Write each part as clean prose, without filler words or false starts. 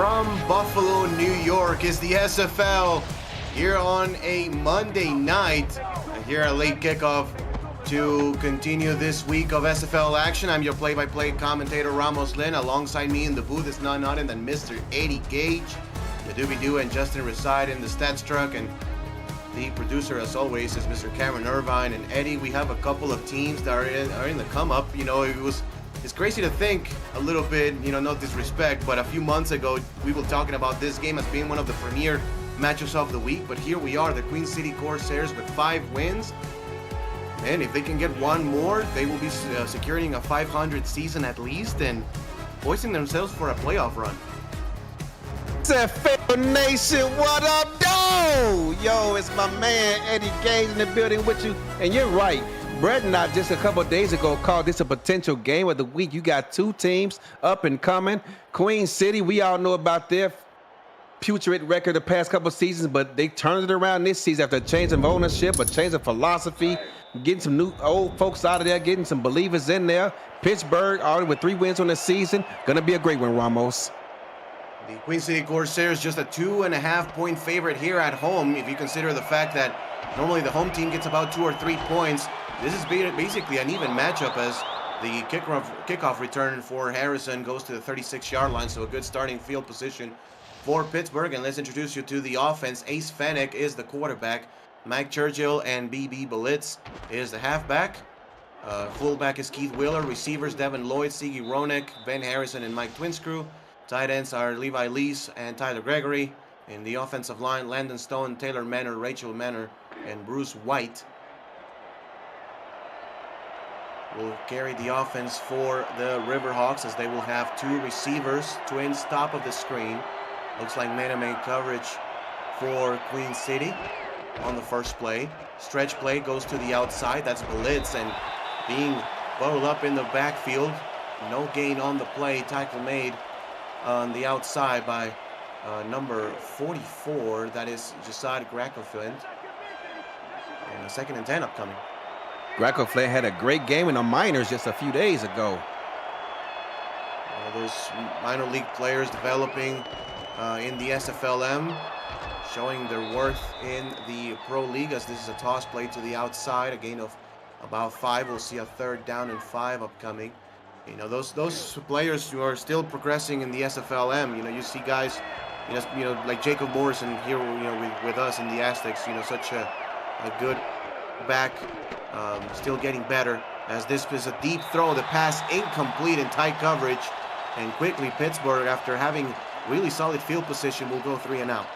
from Buffalo, New York is the SFL here on a Monday night. Here at late kickoff to continue this week of SFL action. I'm your play-by-play commentator Ramos Lynn. Alongside me in the booth is none other than Mr. Eddie Gage, the Doobie-Doo, and Justin reside in the stats truck. And the producer, as always, is Mr. Cameron Irvine. And Eddie, we have a couple of teams that are in the come-up. You know, it's crazy to think a little bit, you know, no disrespect, but a few months ago we were talking about this game as being one of the premier matches of the week. But here we are, the Queen City Corsairs with 5 wins. And if they can get one more, they will be securing a 500 season at least and poising themselves for a playoff run. SFL Nation, what up, though? Yo, it's my man Eddie Gage in the building with you. And you're right, Brett and I just a couple of days ago called this a potential game of the week. You got 2 teams up and coming. Queen City, we all know about their putrid record the past couple of seasons, but they turned it around this season after a change of ownership, a change of philosophy, getting some new old folks out of there, getting some believers in there. Pittsburgh already with 3 wins on the season. Gonna be a great one, Ramos. The Queen City Corsairs just a 2.5-point favorite here at home. If you consider the fact that normally the home team gets about 2 or 3 points, this is basically an even matchup as the kickoff return for Harrison goes to the 36-yard line, so a good starting field position for Pittsburgh. And let's introduce you to the offense. Ace Fennec is the quarterback. Mike Churchill and BB Belitz is the halfback. Fullback is Keith Wheeler. Receivers, Devin Lloyd, Sigi Ronek, Ben Harrison, and Mike Twinscrew. Tight ends are Levi Lees and Tyler Gregory. In the offensive line, Landon Stone, Taylor Manor, Rachel Manor, and Bruce White will carry the offense for the Riverhawks as they will have 2 receivers, twins top of the screen. Looks like man-to-man coverage for Queen City on the first play. Stretch play goes to the outside. That's Belitz, and being bottled up in the backfield. No gain on the play. Tackle made on the outside by number 44. That is Jasad Gracoflint. And a 2nd and 10 upcoming. Gracoflint had a great game in the minors just a few days ago. Those minor league players developing in the SFLM, showing their worth in the Pro League, as this is a toss play to the outside, a gain of about 5. We'll see a 3rd down and 5 upcoming. You know, those players who are still progressing in the SFLM, you know, you see guys, you know, like Jacob Morrison here, you know, with us in the Aztecs, you know, such a good back, still getting better, as this is a deep throw. The pass incomplete in tight coverage, and quickly Pittsburgh, after having really solid field position, will go 3 and out.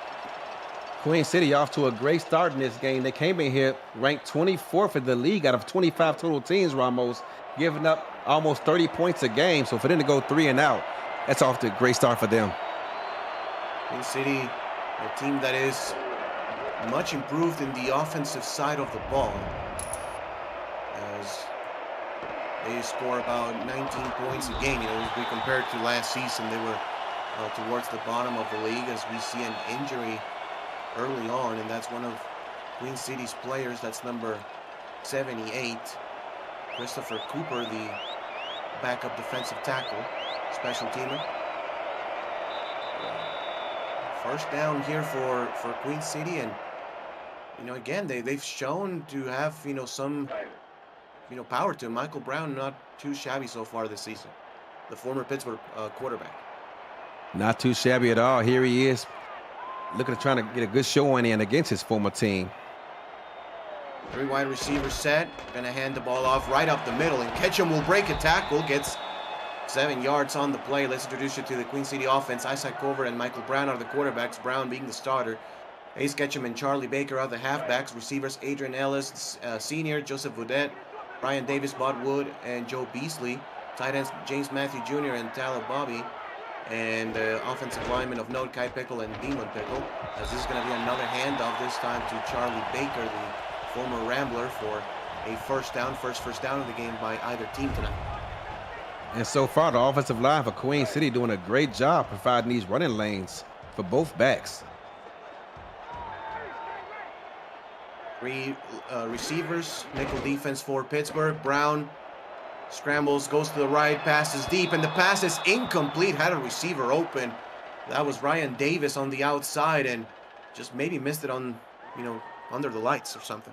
Queen City off to a great start in this game. They came in here ranked 24th in the league out of 25 total teams, Ramos, giving up almost 30 points a game. So for them to go 3 and out, that's off to a great start for them. Queen City, a team that is much improved in the offensive side of the ball, as they score about 19 points a game. You know, if we compare it to last season, they were towards the bottom of the league, as we see an injury early on, and that's one of Queen City's players. That's number 78, Christopher Cooper, the backup defensive tackle, special teamer. First down here for Queen City, and you know, again, they've shown to have, you know, some, you know, power to him. Michael Brown, not too shabby so far this season, the former Pittsburgh quarterback. Not too shabby at all. Here he is, looking at trying to get a good showing in against his former team. 3 wide receivers set. Gonna hand the ball off right up the middle, and Ketchum will break a tackle. Gets 7 yards on the play. Let's introduce you to the Queen City offense. Isaac Cover and Michael Brown are the quarterbacks, Brown being the starter. Ace Ketchum and Charlie Baker are the halfbacks. Receivers, Adrian Ellis, Sr., Joseph Vaudet, Brian Davis, Bud Wood, and Joe Beasley. Tight ends, James Matthew Jr. and Tyler Bobby. And offensive lineman of note, Kai Pickle and Demon Pickle. As this is going to be another handoff, this time to Charlie Baker, the former Rambler, for a first down of the game by either team tonight. And so far, the offensive line for Queen City doing a great job providing these running lanes for both backs. 3 receivers, nickel defense for Pittsburgh. Brown scrambles, goes to the right, passes deep, and the pass is incomplete. Had a receiver open, That was Ryan Davis on the outside and just maybe missed it on, under the lights or something.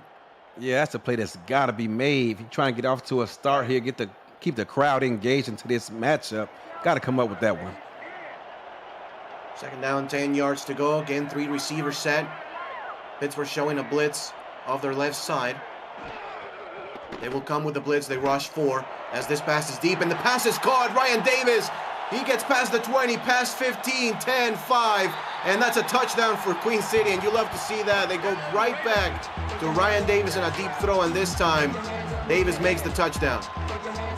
Yeah, that's a play that's got to be made. If you're trying to get off to a start here, keep the crowd engaged into this matchup, got to come up with that one. Second down, 10 yards to go. Again, 3 receivers set. Pittsburgh showing a blitz off their left side. They will come with the blitz. They rush 4 as this pass is deep, and the pass is caught. Ryan Davis, he gets past the 20, past 15, 10, 5, and that's a touchdown for Queen City, and you love to see that. They go right back to Ryan Davis in a deep throw, and this time Davis makes the touchdown.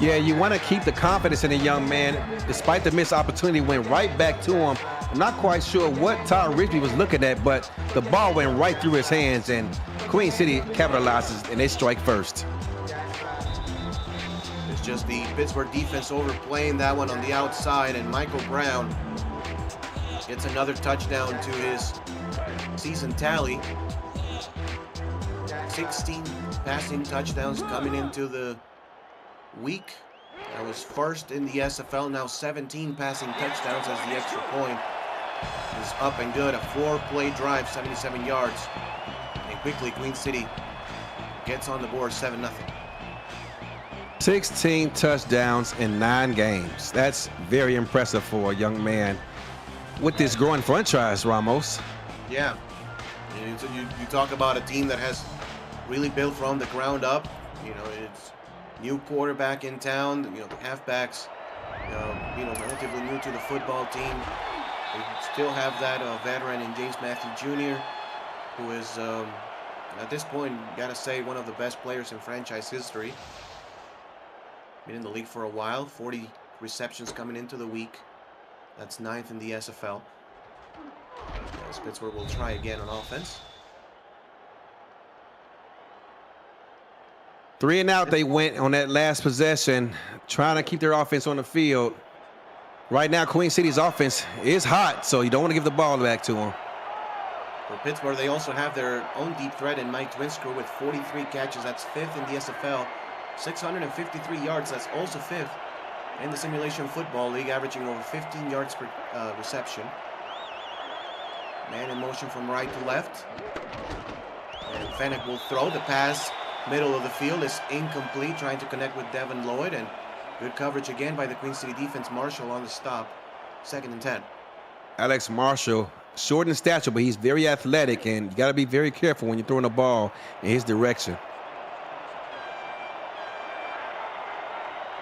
Yeah, you want to keep the confidence in the young man. Despite the missed opportunity, went right back to him. I'm not quite sure what Todd Ridgely was looking at, but the ball went right through his hands, and Queen City capitalizes, and they strike first. It's just the Pittsburgh defense overplaying that one on the outside, and Michael Brown gets another touchdown to his season tally. 16 passing touchdowns coming into the week. That was first in the SFL. Now 17 passing touchdowns as the extra point is up and good. A 4-play drive, 77 yards. And quickly Queen City gets on the board, 7-0. 16 touchdowns in 9 games. That's very impressive for a young man with this growing franchise, Ramos. Yeah. You talk about a team that has really built from the ground up. It's new quarterback in town. The halfbacks, relatively new to the football team. They still have that veteran in James Matthew Jr., who is, at this point, gotta say, one of the best players in franchise history. Been in the league for a while. 40 receptions coming into the week. That's 9th in the SFL. As Pittsburgh will try again on offense. 3 and out they went on that last possession, trying to keep their offense on the field. Right now, Queen City's offense is hot, so you don't want to give the ball back to them. For Pittsburgh, they also have their own deep threat in Mike Twinsker with 43 catches. That's 5th in the SFL. 653 yards. That's also 5th in the Simulation Football League, averaging over 15 yards per reception. Man in motion from right to left. And Fennec will throw the pass. Middle of the field is incomplete, trying to connect with Devin Lloyd, and good coverage again by the Queen City defense. Marshall on the stop. 2nd and 10. Alex Marshall, short in stature, but he's very athletic, and you got to be very careful when you're throwing the ball in his direction.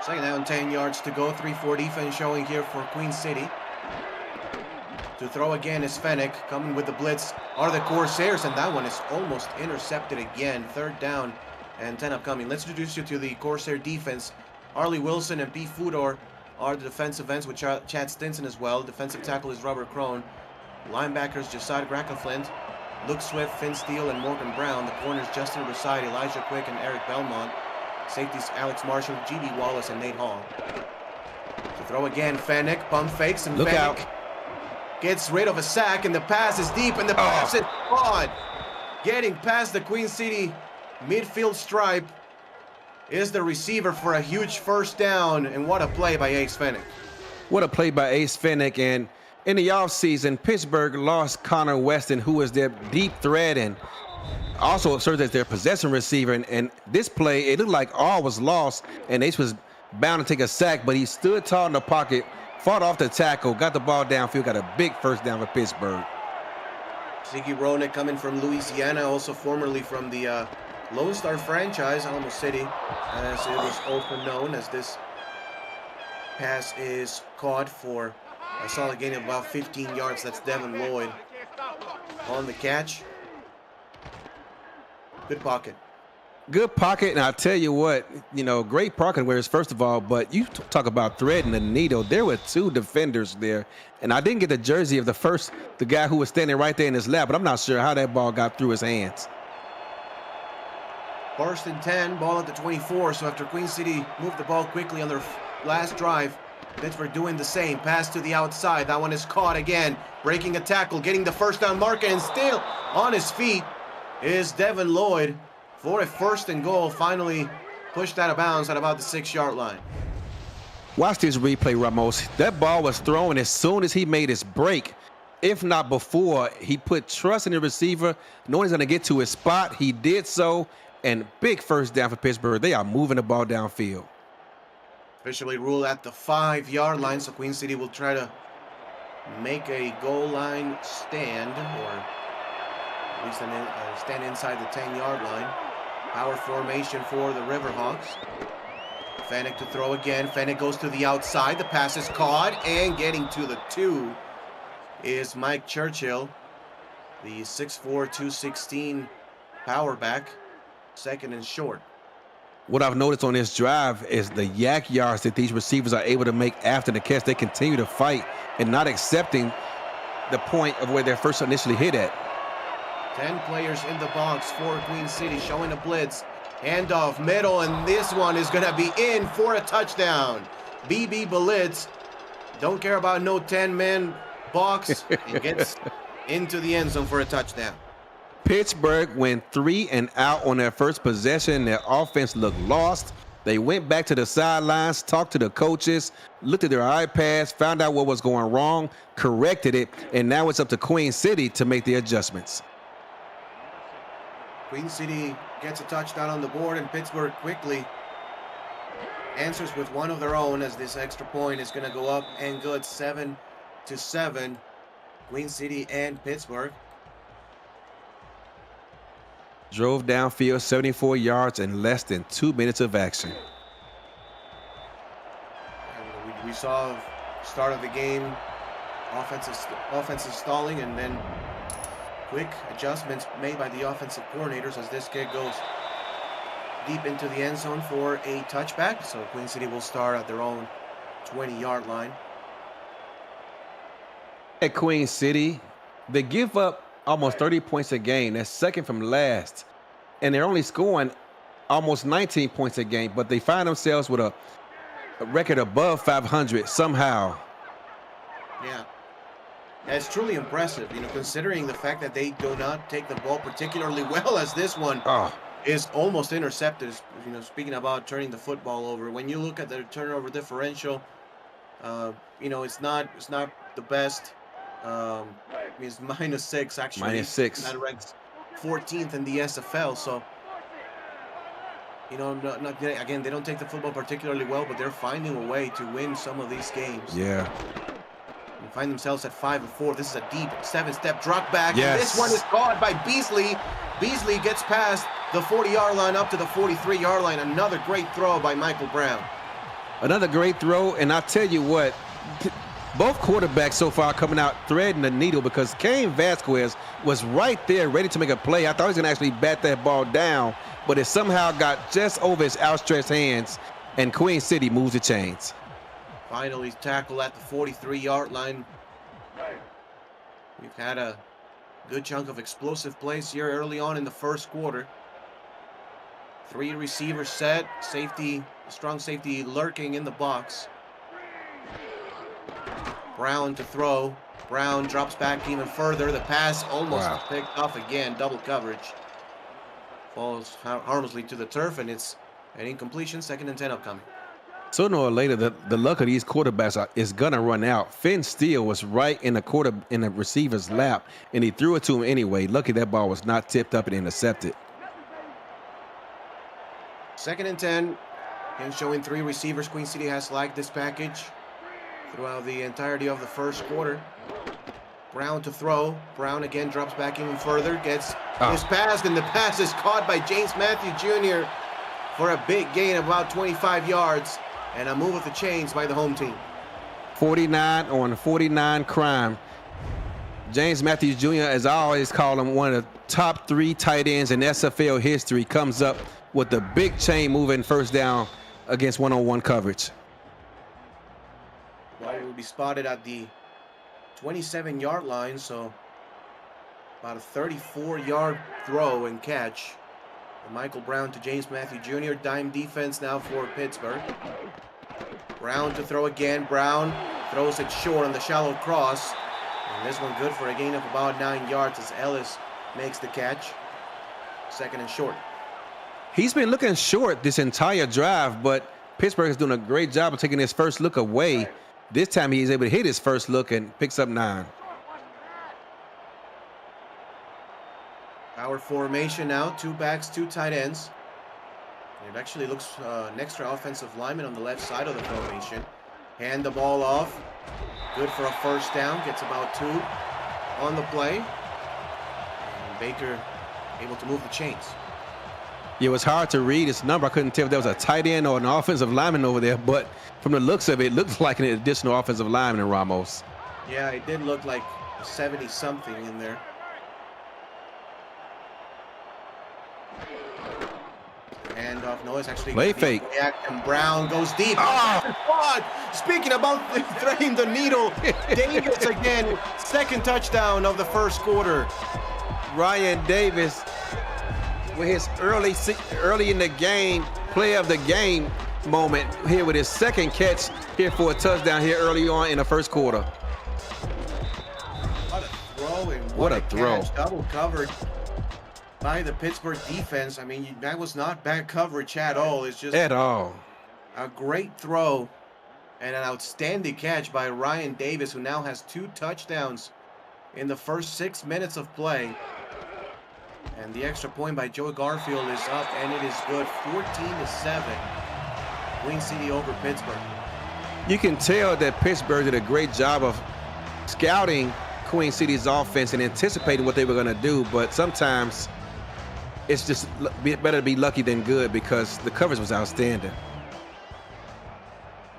2nd down, 10 yards to go. 3-4 defense showing here for Queen City. To throw again is Fennec. Coming with the blitz are the Corsairs, and that one is almost intercepted again. 3rd down and 10 upcoming. Let's introduce you to the Corsair defense. Arlie Wilson and B. Fudor are the defensive ends with Chad Stinson as well. Defensive tackle is Robert Crone. Linebackers Josiah Grackleflint, Luke Swift, Finn Steele, and Morgan Brown. The corners Justin Ruside, Elijah Quick, and Eric Belmont. Safeties Alex Marshall, G.B. Wallace, and Nate Hall. To throw again, Fennec, pump fakes, and Look Fennec out. Gets rid of a sack, and the pass is deep, and the pass is caught. Getting past the Queen City midfield stripe is the receiver for a huge 1st down, and what a play by Ace Fennec. What a play by Ace Fennec. And in the offseason, Pittsburgh lost Connor Weston, who was their deep threat and also served as their possession receiver. And this play, it looked like all was lost, and Ace was bound to take a sack, but he stood tall in the pocket, fought off the tackle, got the ball downfield, got a big 1st down for Pittsburgh. Ziggy Ronick coming from Louisiana, also formerly from the Lone Star franchise, Alamo City, as it was also known, as this pass is caught for a solid gain of about 15 yards. That's Devin Lloyd on the catch. Good pocket. Good pocket, and I'll tell you what, great pocket wears, first of all, but you talk about threading the needle. There were 2 defenders there, and I didn't get the jersey of the guy who was standing right there in his lap, but I'm not sure how that ball got through his hands. 1st and 10, ball at the 24, so after Queen City moved the ball quickly on their last drive, Pittsburgh doing the same. Pass to the outside, that one is caught again, breaking a tackle, getting the 1st down marker, and still on his feet is Devin Lloyd for a 1st and goal, finally pushed out of bounds at about the 6-yard line. Watch this replay, Ramos. That ball was thrown as soon as he made his break. if not before. He put trust in the receiver, knowing he's going to get to his spot. He did so, and big first down for Pittsburgh. They are moving the ball downfield. Officially ruled at the 5-yard line, so Queen City will try to make a goal line stand, or at least stand inside the 10-yard line. Power formation for the Riverhawks. Fennec to throw again. Fennec goes to the outside. The pass is caught, and getting to the 2 is Mike Churchill, the 6'4", 216 power back, second and short. What I've noticed on this drive is the yak yards that these receivers are able to make after the catch. They continue to fight and not accepting the point of where they're first initially hit at. 10 players in the box for Queen City, showing a blitz. Handoff middle, and this one is going to be in for a touchdown. BB Blitz, don't care about no 10-man box, and gets into the end zone for a touchdown. Pittsburgh went 3 and out on their first possession. Their offense looked lost. They went back to the sidelines, talked to the coaches, looked at their iPads, found out what was going wrong, corrected it, and now it's up to Queen City to make the adjustments. Queen City gets a touchdown on the board, and Pittsburgh quickly answers with one of their own, as this extra point is going to go up and good. 7-7, Queen City and Pittsburgh. Drove downfield 74 yards in less than 2 minutes of action. And we saw start of the game, offensive stalling, and then quick adjustments made by the offensive coordinators as this kick goes deep into the end zone for a touchback. So Queen City will start at their own 20-yard line. At Queen City, they give up almost 30 points a game. That's second from last. And they're only scoring almost 19 points a game, but they find themselves with a record above 500 somehow. Yeah. It's truly impressive, considering the fact that they do not take the ball particularly well, as this one is almost intercepted. Speaking about turning the football over, when you look at the turnover differential, it's not the best. It's -6 actually. -6. That ranks 14th in the SFL. So, again, they don't take the football particularly well, but they're finding a way to win some of these games. Yeah. And find themselves at 5-4. This is a deep 7-step drop back. Yes. And this one is caught by Beasley. Beasley gets past the 40-yard line up to the 43-yard line. Another great throw by Michael Brown. Another great throw, and I'll tell you what, both quarterbacks so far coming out threading the needle, because Cain Vasquez was right there ready to make a play. I thought he was going to actually bat that ball down, but it somehow got just over his outstretched hands, and Queen City moves the chains. Finally tackled at the 43-yard line. We've had a good chunk of explosive plays here early on in the first quarter. 3 receivers set, strong safety lurking in the box. Brown to throw. Brown drops back even further. The pass almost picked off again. Double coverage. Falls harmlessly to the turf, and it's an incompletion. 2nd and 10 upcoming. Sooner or later, the luck of these quarterbacks is gonna run out. Finn Steele was right in the receiver's lap, and he threw it to him anyway. Lucky that ball was not tipped up and intercepted. 2nd and 10. And showing 3 receivers. Queen City has liked this package throughout the entirety of the first quarter. Brown to throw. Brown again drops back even further. Gets his pass, and the pass is caught by James Matthew Jr. for a big gain of about 25 yards. And a move with the chains by the home team. 49 on 49 crime. James Matthews Jr., as I always call him, one of the top 3 tight ends in SFL history, comes up with the big chain moving first down against one-on-one coverage. Well, it will be spotted at the 27-yard line, so about a 34-yard throw and catch. And Michael Brown to James Matthew Jr. Dime defense now for Pittsburgh. Brown to throw again. Brown throws it short on the shallow cross. And this one good for a gain of about 9 yards as Ellis makes the catch. 2nd and short. He's been looking short this entire drive, but Pittsburgh is doing a great job of taking his first look away. This time he's able to hit his first look and picks up 9. Power formation now. 2 backs, 2 tight ends. It actually looks an extra offensive lineman on the left side of the formation. Hand the ball off. Good for a first down. Gets about 2 on the play. And Baker able to move the chains. It was hard to read his number. I couldn't tell if there was a tight end or an offensive lineman over there, but from the looks of it, it looks like an additional offensive lineman, Ramos. Yeah, it did look like 70-something in there. Handoff. No, it's actually play fake. And Brown goes deep. Oh! Speaking about threading the needle, Davis again, second touchdown of the first quarter. Ryan Davis with his early in the game, play of the game moment here with his second catch here for a touchdown here early on in the first quarter. What a throw and what a throw. Catch, double covered by the Pittsburgh defense. I mean, that was not bad coverage at all. It's just at all a great throw and an outstanding catch by Ryan Davis, who now has 2 touchdowns in the first 6 minutes of play. And the extra point by Joe Garfield is up, and it is good. 14-7. Queen City over Pittsburgh. You can tell that Pittsburgh did a great job of scouting Queen City's offense and anticipating what they were going to do, but sometimes it's just better to be lucky than good because the coverage was outstanding.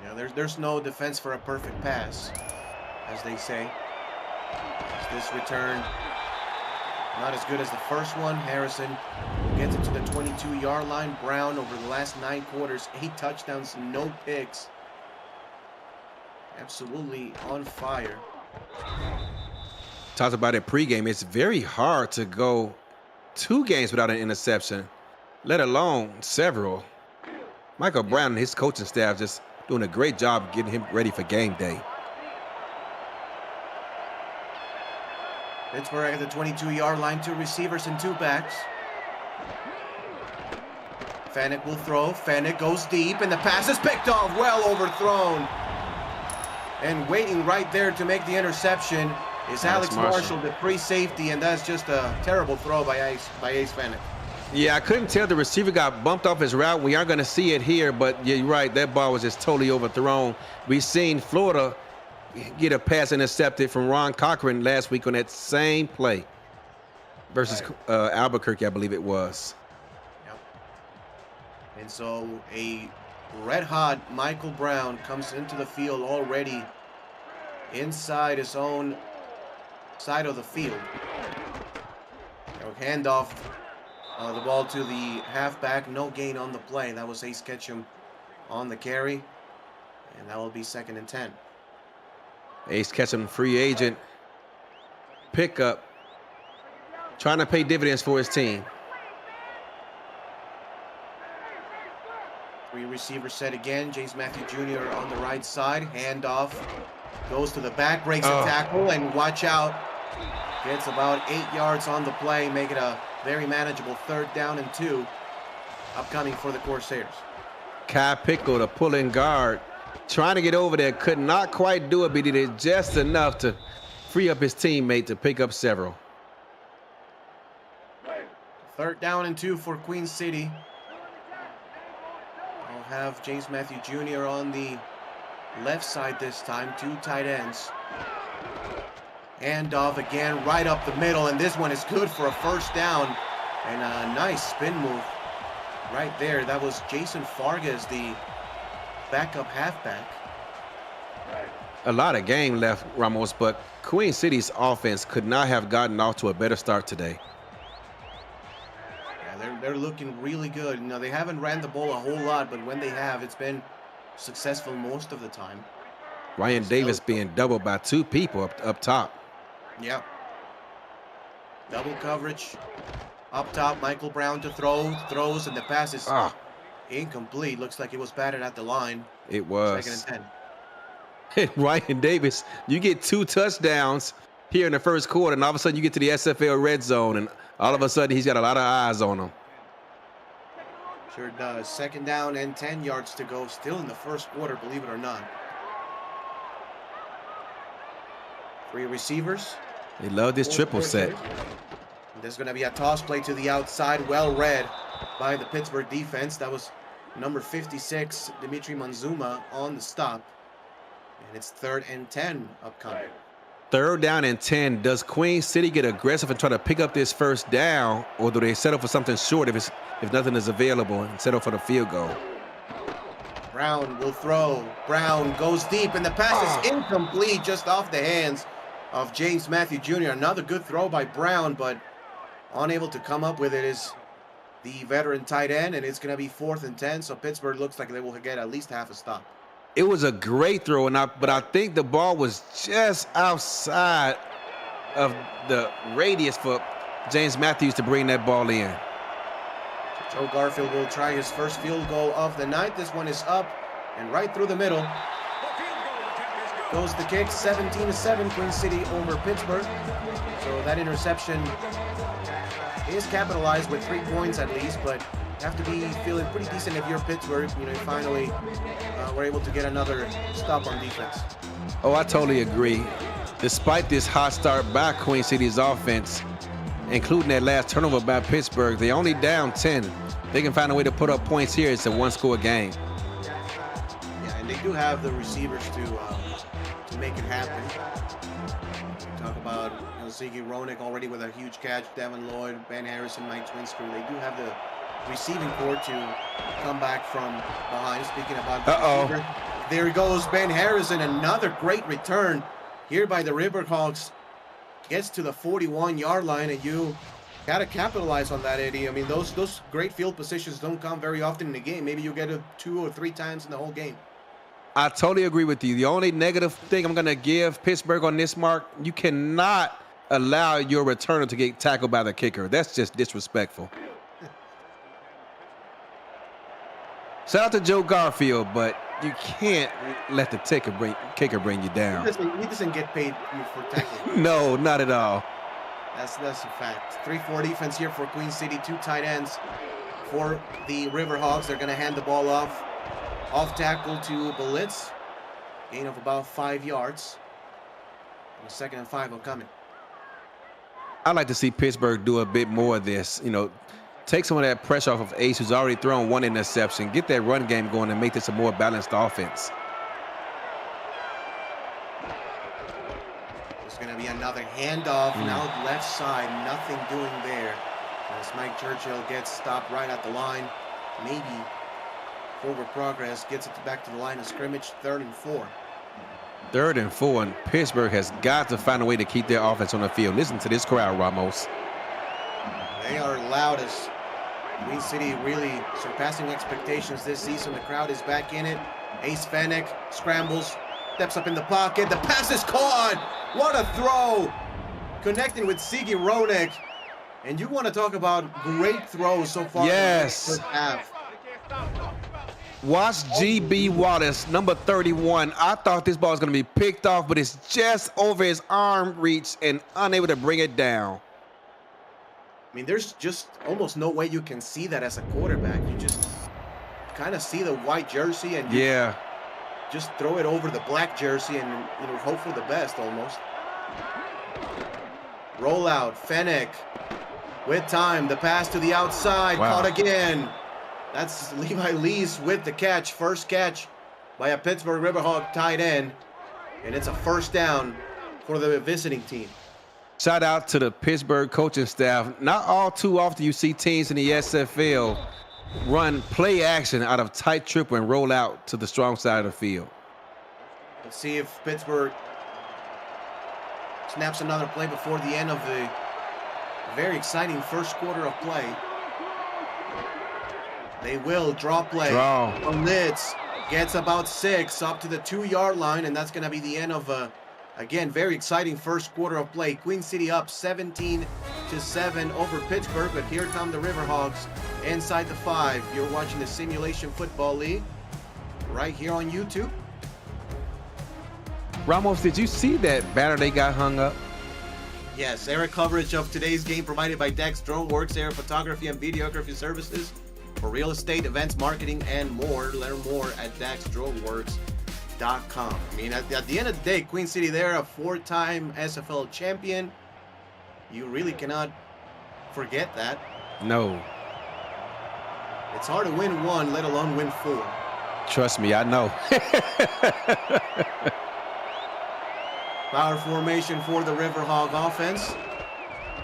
Yeah, there's no defense for a perfect pass, as they say. This return not as good as the first one. Harrison gets it to the 22-yard line. Brown over the last 9 quarters, 8 touchdowns, no picks. Absolutely on fire. Talked about it pregame. It's very hard to go 2 games without an interception, let alone several. Michael Brown and his coaching staff just doing a great job getting him ready for game day. Pittsburgh at the 22-yard line, 2 receivers and 2 backs. Fanick will throw. Fanick goes deep, and the pass is picked off. Well overthrown. And waiting right there to make the interception is Alex Marshall, the free safety, and that's just a terrible throw by Ace Fanick. Yeah, I couldn't tell the receiver got bumped off his route. We aren't going to see it here, but yeah, you're right. That ball was just totally overthrown. We've seen Florida get a pass intercepted from Ron Cochran last week on that same play versus Albuquerque, I believe it was. Yep. And so a red-hot Michael Brown comes into the field already inside his own side of the field. Hand off the ball to the halfback. No gain on the play. That was Ace Ketchum on the carry. And that will be 2nd and 10. Ace Ketchum, free agent, pickup, trying to pay dividends for his team. 3 receivers set again. James Matthew Jr. on the right side. Handoff. Goes to the back, breaks a tackle, and watch out. Gets about 8 yards on the play, make it a very manageable 3rd down and 2 upcoming for the Corsairs. Kai Pickle, the pulling guard, trying to get over there, could not quite do it, but he did just enough to free up his teammate to pick up several. 3rd down and 2 for Queen City. I'll have James Matthew Jr. on the left side this time, 2 tight ends. Handoff again, right up the middle, and this one is good for a 1st down. And a nice spin move right there. That was Jason Fargas, the backup halfback. A lot of game left, Ramos, but Queen City's offense could not have gotten off to a better start today. Yeah, they're looking really good. You know, they haven't ran the ball a whole lot, but when they have, it's been successful most of the time. Ryan Davis being doubled by 2 people up top. Yep. Double coverage. Up top, Michael Brown to throw. Throws, and the pass is incomplete. Looks like it was batted at the line. It was. 2nd and 10. Ryan Davis, you get 2 touchdowns here in the first quarter, and all of a sudden you get to the SFL red zone, and all of a sudden he's got a lot of eyes on him. Sure does. 2nd down and 10 yards to go. Still in the first quarter, believe it or not. 3 receivers. They love this triple set. There's going to be a toss play to the outside, well read by the Pittsburgh defense. That was number 56, Dimitri Manzuma, on the stop. And it's 3rd and 10 upcoming. 3rd down and 10. Does Queen City get aggressive and try to pick up this 1st down, or do they settle for something short if nothing is available and settle for the field goal? Brown will throw. Brown goes deep, and the pass is incomplete, just off the hands of James Matthew Jr. Another good throw by Brown, but unable to come up with it is the veteran tight end, and it's going to be 4th and 10, so Pittsburgh looks like they will get at least half a stop. It was a great throw, but I think the ball was just outside of the radius for James Matthews to bring that ball in. Joe Garfield will try his first field goal of the night. This one is up and right through the middle. Goes the kick, 17-7, Queen City over Pittsburgh. So that interception is capitalized with 3 points at least, but you have to be feeling pretty decent if you're Pittsburgh. You finally were able to get another stop on defense. Oh, I totally agree. Despite this hot start by Queen City's offense, including that last turnover by Pittsburgh, they only down 10. They can find a way to put up points here. It's a 1-score game. Yeah, and they do have the receivers to make it happen. We talk about Ziggy Roenick already with a huge catch, Devin Lloyd, Ben Harrison, Mike Twinsker. They do have the receiving core to come back from behind. Speaking about the receiver, there goes Ben Harrison. Another great return here by the Riverhawks. Gets to the 41-yard line, and you got to capitalize on that, Eddie. I mean, those great field positions don't come very often in the game. Maybe you get it 2 or 3 times in the whole game. I totally agree with you. The only negative thing I'm going to give Pittsburgh on this, Mark, you cannot allow your returner to get tackled by the kicker. That's just disrespectful. Shout out to Joe Garfield, but you can't let the kicker bring you down. He doesn't get paid for tackling. No, not at all. That's a fact. 3-4 defense here for Queen City. 2 tight ends for the Riverhawks. They're going to hand the ball off tackle to Blitz. Gain of about 5 yards. And 2nd and 5 will come in. I'd like to see Pittsburgh do a bit more of this. Take some of that pressure off of Ace, who's already thrown 1 interception. Get that run game going and make this a more balanced offense. There's going to be another handoff. Now left side, nothing doing there. As Mike Churchill gets stopped right at the line. Maybe forward progress gets it back to the line of scrimmage. 3rd and 4. 3rd and 4, and Pittsburgh has got to find a way to keep their offense on the field. Listen to this crowd, Ramos. They are loud as Queen City really surpassing expectations this season. The crowd is back in it. Ace Fennec scrambles, steps up in the pocket. The pass is caught. What a throw. Connecting with Ziggy Roenick. And you want to talk about great throws so far. Yes. In the first half. Watch G.B. Wallace, number 31. I thought this ball was going to be picked off, but it's just over his arm reach and unable to bring it down. I mean, there's just almost no way you can see that as a quarterback. You just kind of see the white jersey and just throw it over the black jersey and hope for the best almost. Rollout, Fennec with time. The pass to the outside, caught again. That's Levi Lees with the catch. First catch by a Pittsburgh Riverhawk tight end. And it's a 1st down for the visiting team. Shout out to the Pittsburgh coaching staff. Not all too often you see teams in the SFL run play action out of tight triple and roll out to the strong side of the field. Let's see if Pittsburgh snaps another play before the end of the very exciting first quarter of play. They will draw play. Blitz gets about 6 up to the 2-yard line, and that's going to be the end of again, very exciting first quarter of play. Queen City up 17-7 over Pittsburgh, but here come the Riverhawks inside the 5. You're watching the Simulation Football League right here on YouTube. Ramos, did you see that banner they got hung up? Yes, air coverage of today's game provided by Dex Drone Works, air photography and videography services for real estate, events, marketing, and more. Learn more at DexDroneWorks.com. I mean, at the end of the day, Queen City, they're a 4-time SFL champion. You really cannot forget that. No. It's hard to win 1, let alone win 4. Trust me, I know. Power formation for the Riverhawk offense.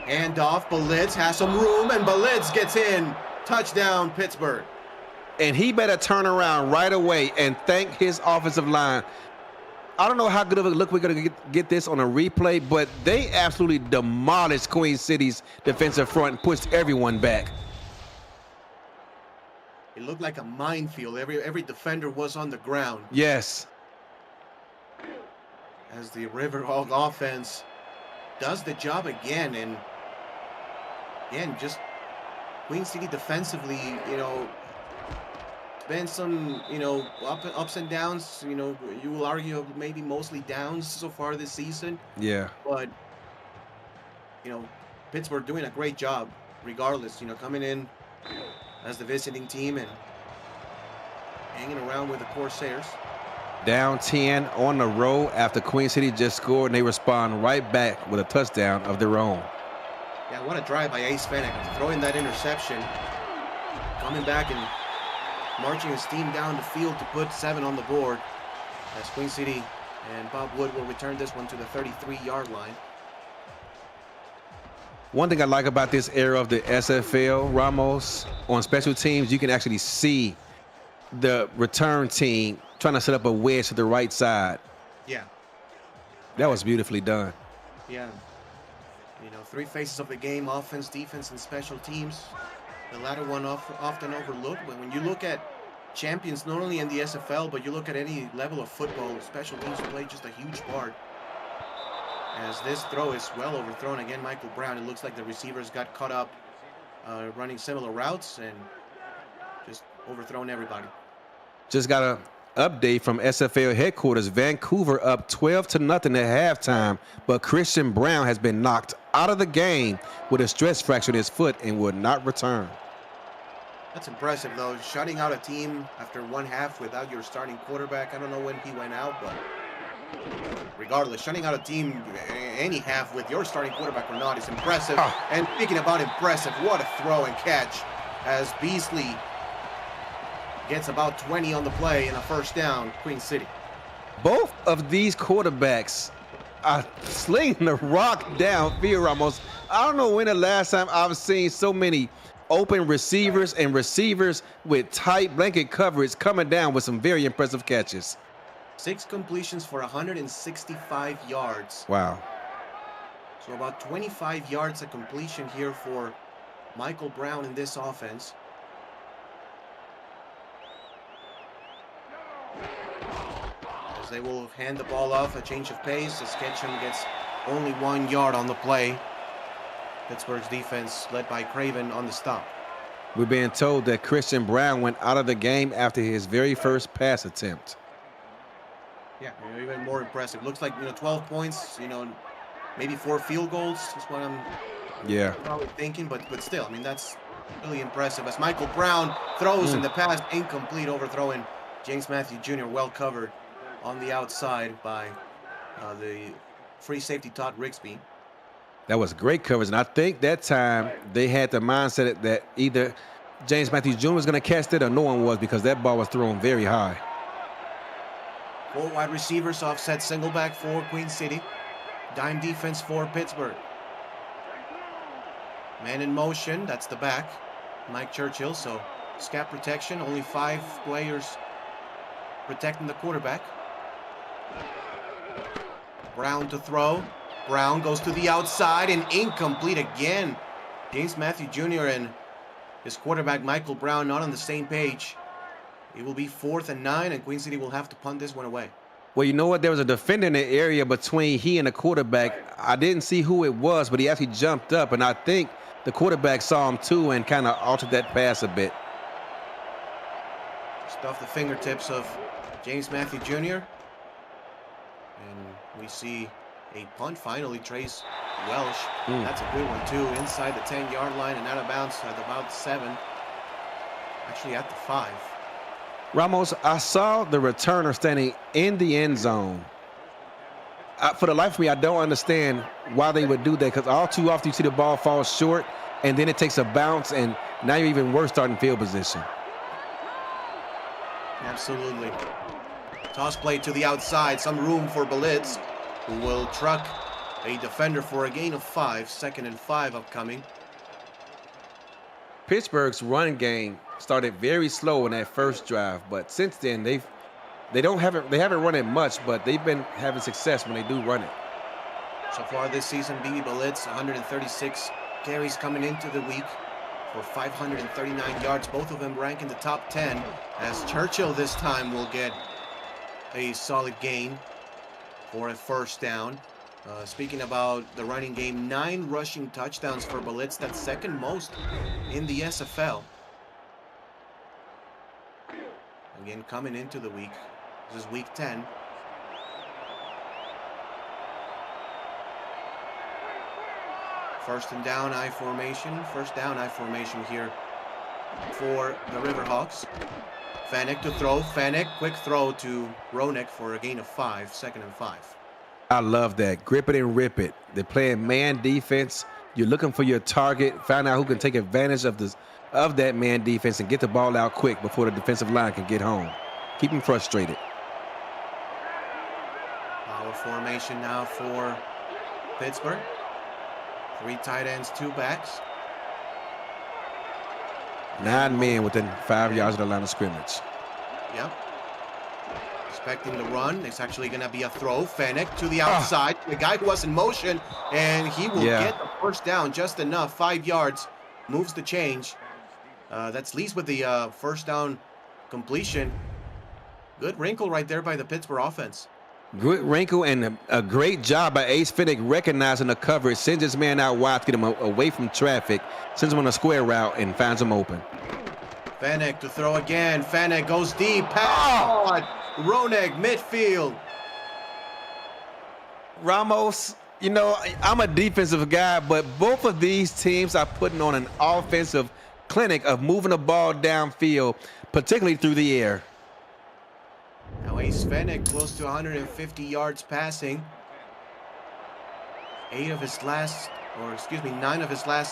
Hand off, Belitz has some room, and Belitz gets in. Touchdown, Pittsburgh. And he better turn around right away and thank his offensive line. I don't know how good of a look we're going to get this on a replay, but they absolutely demolished Queen City's defensive front and pushed everyone back. It looked like a minefield. Every defender was on the ground. Yes. As the Riverhawk offense does the job again, and again, just Queen City defensively, been some, ups and downs. You will argue maybe mostly downs so far this season. Yeah. But, Pittsburgh doing a great job regardless, coming in as the visiting team and hanging around with the Corsairs. Down 10 on the road after Queen City just scored, and they respond right back with a touchdown of their own. Yeah, what a drive by Ace Fennec, throwing that interception, coming back and marching his team down the field to put 7 on the board, as Queen City and Bob Wood will return this one to the 33-yard line. One thing I like about this era of the SFL, Ramos, on special teams, you can actually see the return team trying to set up a wedge to the right side. Yeah. That was beautifully done. Yeah. 3 faces of the game: offense, defense, and special teams. The latter one often overlooked. But when you look at champions, not only in the SFL, but you look at any level of football, special teams play just a huge part. As this throw is well overthrown. Again, Michael Brown, it looks like the receivers got caught up running similar routes and just overthrown everybody. Just got a update from SFL headquarters. Vancouver up 12-0 at halftime, but Christian Brown has been knocked out of the game with a stress fracture in his foot and will not return. That's impressive, though. Shutting out a team after one half without your starting quarterback. I don't know when he went out, but regardless, shutting out a team any half with your starting quarterback or not is impressive. And speaking about impressive, what a throw and catch as Beasley gets about 20 on the play and a first down, Queen City. Both of these quarterbacks are slinging the rock downfield, Ramos. I don't know when the last time I've seen so many open receivers and receivers with tight blanket coverage coming down with some very impressive catches. 6 completions for 165 yards. Wow. So about 25 yards of completion here for Michael Brown in this offense. As they will hand the ball off, a change of pace as Ketchum gets only 1 yard on the play. Pittsburgh's defense led by Craven on the stop. We're being told that Christian Brown went out of the game after his very first pass attempt. Yeah, even more impressive. Looks like 12 points, maybe 4 field goals is what I'm probably thinking, but still, that's really impressive. As Michael Brown throws in the pass, incomplete, overthrowing James Matthew Jr. well covered on the outside by the free safety Todd Rigsby. That was great coverage, and I think that time they had the mindset that either James Matthews Jr. was going to catch it or no one was, because that ball was thrown very high. 4 wide receivers, offset single back for Queen City. Dime defense for Pittsburgh. Man in motion, that's the back, Mike Churchill. So scat protection, only 5 players protecting the quarterback. Brown to throw. Brown goes to the outside and incomplete again. James Matthew Jr. and his quarterback Michael Brown not on the same page. It will be 4th and 9, and Queen City will have to punt this one away. Well, you know what? There was a defender in the area between he and the quarterback. I didn't see who it was, but he actually jumped up, and I think the quarterback saw him too and kind of altered that pass a bit. Just off the fingertips of James Matthew Jr. And we see a punt finally. Trace Welsh. That's a good one too. Inside the 10-yard line and out of bounds at about 7. Actually at the 5. Ramos, I saw the returner standing in the end zone. For the life of me, I don't understand why they would do that, because all too often you see the ball fall short and then it takes a bounce, and now you're even worse starting field position. Absolutely. Toss play to the outside. Some room for Blitz, who will truck a defender for a gain of 5. 2nd and 5 upcoming. Pittsburgh's run game started very slow in that first drive, but since then they haven't run it much, but they've been having success when they do run it. So far this season, BB Blitz, 136 carries coming into the week for 539 yards. Both of them rank in the top 10, as Churchill this time will get a solid gain for a first down. Speaking about the running game, 9 rushing touchdowns for Blitz. That's second most in the SFL. Again, coming into the week. This is week 10. First down, I formation here for the Riverhawks. Fennec to throw. Fennec, quick throw to Roenick for a gain of 5. 2nd and 5. I love that. Grip it and rip it. They're playing man defense. You're looking for your target. Find out who can take advantage of that man defense and get the ball out quick before the defensive line can get home. Keep them frustrated. Power formation now for Pittsburgh. 3 tight ends, 2 backs. 9 men within 5 yards of the line of scrimmage. Yep. Expecting the run. It's actually going to be a throw. Fennec to the outside. The guy who was in motion, and he will get the first down just enough. 5 yards. Moves the change. That's Lees with the first down completion. Good wrinkle right there by the Pittsburgh offense. Good wrinkle and a great job by Ace Fennec recognizing the coverage, sends his man out wide to get him away from traffic, sends him on a square route, and finds him open. Fennec to throw again. Fennec goes deep. Pass on. Roenick, midfield. Ramos, you know, I'm a defensive guy, but both of these teams are putting on an offensive clinic of moving the ball downfield, particularly through the air. Now Ace Fennec close to 150 yards passing. 9 of his last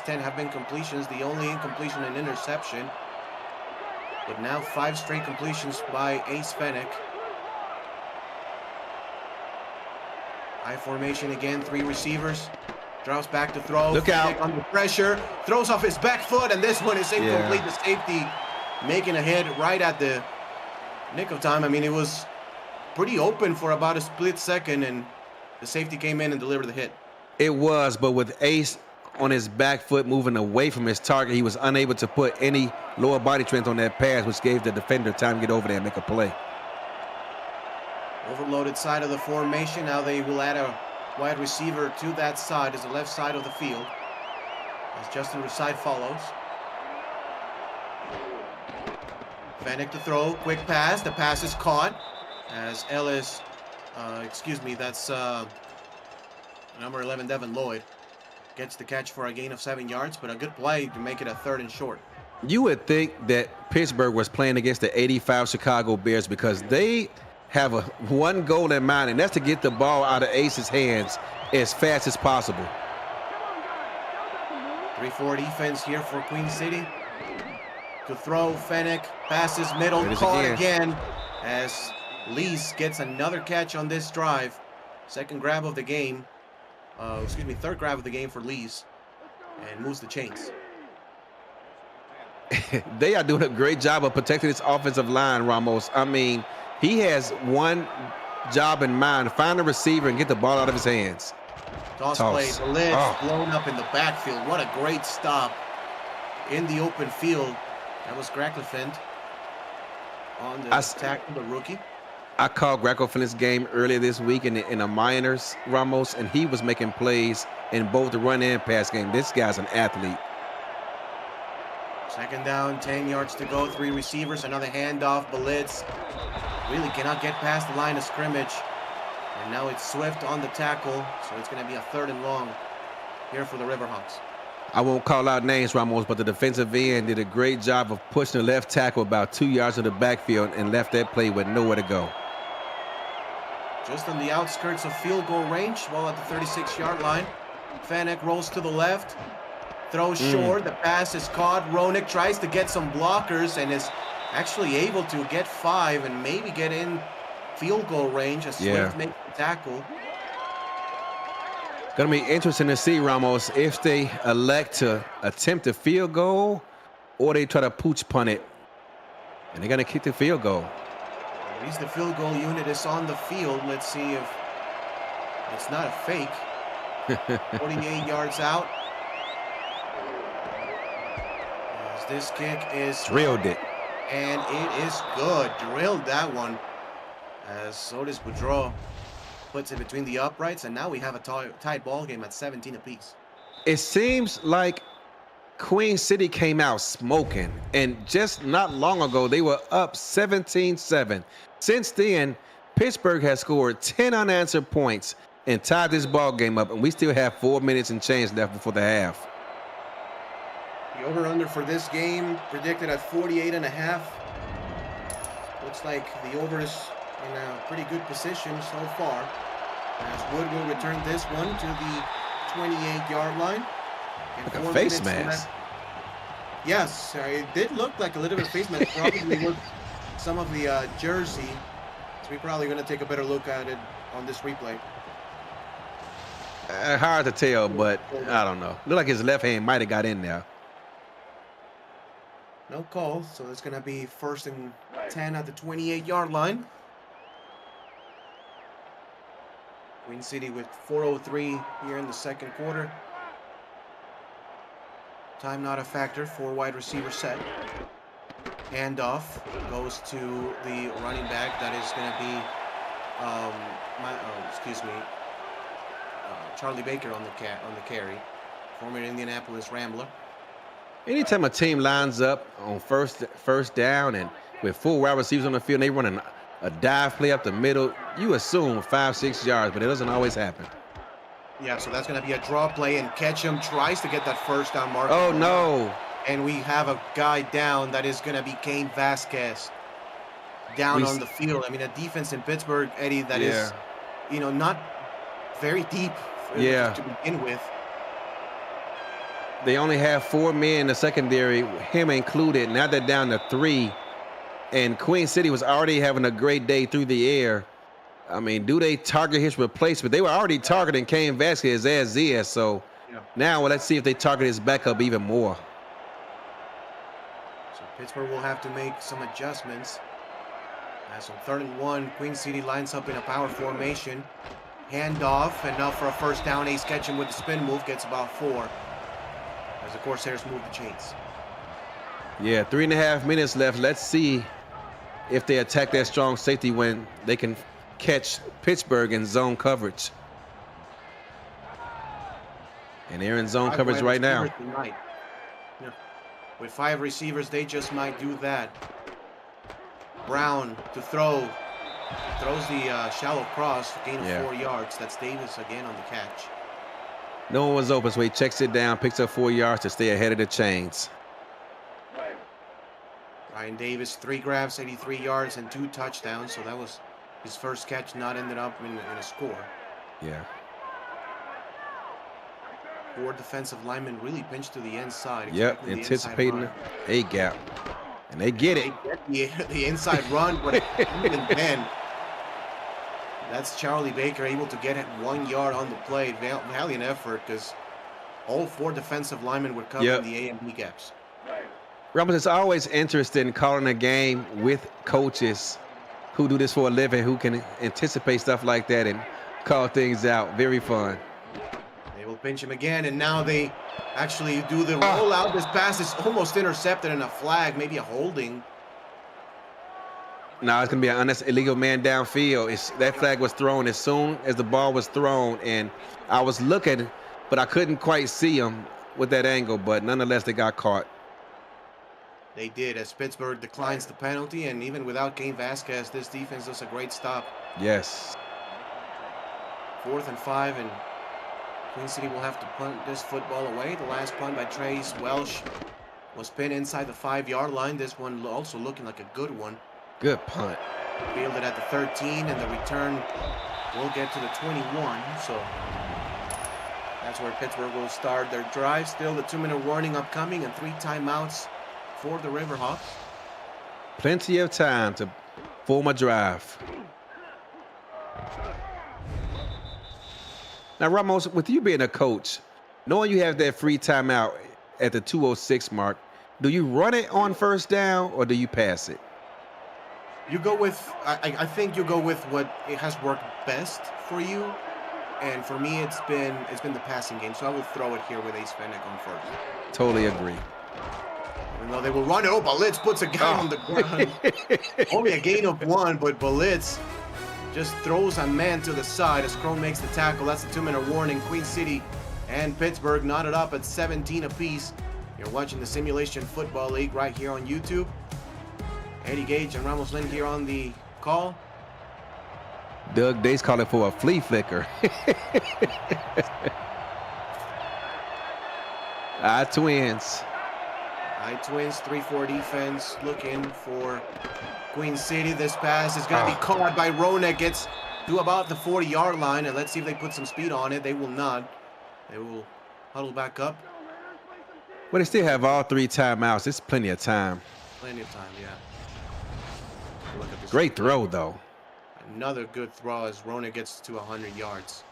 10 have been completions. The only incompletion and interception. But now 5 straight completions by Ace Fennec. High formation again, 3 receivers. Drops back to throw. Look out. Under pressure. Throws off his back foot, and this one is incomplete. The safety making a hit right at the nick of time. I mean, it was pretty open for about a split second, and the safety came in and delivered the hit. It was, but with Ace on his back foot moving away from his target, he was unable to put any lower body strength on that pass, which gave the defender time to get over there and make a play. Overloaded side of the formation. Now they will add a wide receiver to that side as the left side of the field, as Justin Reside follows. Fennec to throw, quick pass. The pass is caught as Ellis, that's number 11, Devin Lloyd, gets the catch for a gain of 7 yards, but a good play to make it a 3rd and short. You would think that Pittsburgh was playing against the 85 Chicago Bears because they have one goal in mind, and that's to get the ball out of Ace's hands as fast as possible. 3-4 defense here for Queen City. To throw, Fennec passes middle, caught again as Lees gets another catch on this drive. Third grab of the game for Lees, and moves the chains. They are doing a great job of protecting this offensive line, Ramos. I mean, he has one job in mind: find a receiver and get the ball out of his hands. Toss play, Blitz blown up in the backfield. What a great stop in the open field. That was Gracklefent on the tackle, the rookie. I called Gracklefent's game earlier this week in the minors, Ramos, and he was making plays in both the run and pass game. This guy's an athlete. 2nd down, 10 yards to go, 3 receivers, another handoff. Blitz really cannot get past the line of scrimmage. And now it's Swift on the tackle, so it's going to be a 3rd and long here for the Riverhawks. I won't call out names, Ramos, but the defensive end did a great job of pushing the left tackle about 2 yards of the backfield and left that play with nowhere to go. Just on the outskirts of field goal range, while at the 36-yard line. Fennec rolls to the left. Throws short. The pass is caught. Ronick tries to get some blockers and is actually able to get 5 and maybe get in field goal range as Swift makes the tackle. Going to be interesting to see, Ramos, if they elect to attempt a field goal or they try to pooch punt it. And they're going to kick the field goal. At least the field goal unit is on the field. Let's see if it's not a fake. 48 yards out. As this kick is drilled it. And it is good. Drilled that one. As Otis Boudreau puts it between the uprights, and now we have a tied ball game at 17 apiece. It seems like Queen City came out smoking, and just not long ago they were up 17-7. Since then, Pittsburgh has scored 10 unanswered points and tied this ball game up, and we still have 4 minutes and change left before the half. The over-under for this game predicted at 48.5. Looks like the over is in a pretty good position so far, as Wood will return this one to the 28-yard line. Like a face mask. Yes, it did look like a little bit of face mask. Probably looked some of the jersey. So we're probably going to take a better look at it on this replay. Hard to tell, but I don't know. Looked like his left hand might have got in there. No call, so it's going to be 1st and 10 at the 28-yard line. Queen City with 4:03 here in the second quarter. Time not a factor for wide receiver set. Handoff goes to the running back. That is going to be, Charlie Baker on the carry, former Indianapolis Rambler. Anytime a team lines up on first down and with 4 wide receivers on the field, and they run a dive play up the middle, you assume 5-6 yards, but it doesn't always happen. Yeah, so that's going to be a draw play, and Ketchum tries to get that first down mark. Oh, no. And we have a guy down. That is going to be Cain Vasquez down on the field. I mean, a defense in Pittsburgh, Eddie, that is, not very deep to begin with. They only have 4 men in the secondary, him included. Now they're down to 3. And Queen City was already having a great day through the air. I mean, do they target his replacement? They were already targeting Cain Vasquez as is. So now let's see if they target his backup even more. So Pittsburgh will have to make some adjustments. As on 3rd and 1, Queen City lines up in a power formation. Handoff, enough for a first down. Ace Ketchum with the spin move, gets about 4. As the Corsairs move the chains. Yeah, 3.5 minutes left. Let's see if they attack that strong safety when they can catch Pittsburgh in zone coverage. And they're in zone coverage right now. With 5 receivers, they just might do that. Brown to throw. Throws the shallow cross, gain of 4 yards. That's Davis again on the catch. No one was open, so he checks it down, picks up 4 yards to stay ahead of the chains. Ryan Davis, 3 grabs, 83 yards, and 2 touchdowns. So that was his first catch, not ended up in a score. Yeah. 4 defensive linemen really pinched to the inside. Yep, anticipating a gap. And they get it. They get the inside run, but even then, that's Charlie Baker able to get it 1 yard on the play. Valiant effort, because all 4 defensive linemen were covering the A and B gaps. Ramos, it's always interesting calling a game with coaches who do this for a living, who can anticipate stuff like that and call things out. Very fun. They will pinch him again, and now they actually do the rollout. This pass is almost intercepted, and a flag, maybe a holding. No, it's going to be an illegal man downfield. That flag was thrown as soon as the ball was thrown, and I was looking, but I couldn't quite see him with that angle, but nonetheless, they got caught. They did, as Pittsburgh declines the penalty, and even without Cain Vasquez, this defense does a great stop. Yes. 4th and 5, and Queen City will have to punt this football away. The last punt by Trace Welsh was pinned inside the 5-yard line. This one also looking like a good one. Good punt. Fielded at the 13, and the return will get to the 21. So That's where Pittsburgh will start their drive. Still the 2-minute warning upcoming and 3 timeouts for the Riverhawks. Plenty of time to form a drive. Now, Ramos, with you being a coach, knowing you have that free timeout at the 2:06 mark, do you run it on first down or do you pass it? You go with, I think you go with what it has worked best for you. And for me, it's been the passing game. So I will throw it here with Ace Fennec on first. Totally agree. Even though they will run it. Oh, Balitz puts a guy on the ground. Only a gain of 1, but Balitz just throws a man to the side as Crone makes the tackle. That's a 2-minute warning. Queen City and Pittsburgh knotted up at 17 apiece. You're watching the Simulation Football League right here on YouTube. Eddie Gage and Ramos Lynn here on the call. Doug Dace calling for a flea flicker. Twins. Twins, 3-4 defense, looking for Queen City. This pass is going to be caught by Ronek. Gets to about the 40-yard line, and let's see if they put some speed on it. They will not. They will huddle back up. Well, they still have all 3 timeouts. It's plenty of time. Plenty of time, yeah. Look at this. Great throw, though. Another good throw as Ronek gets to 100 yards.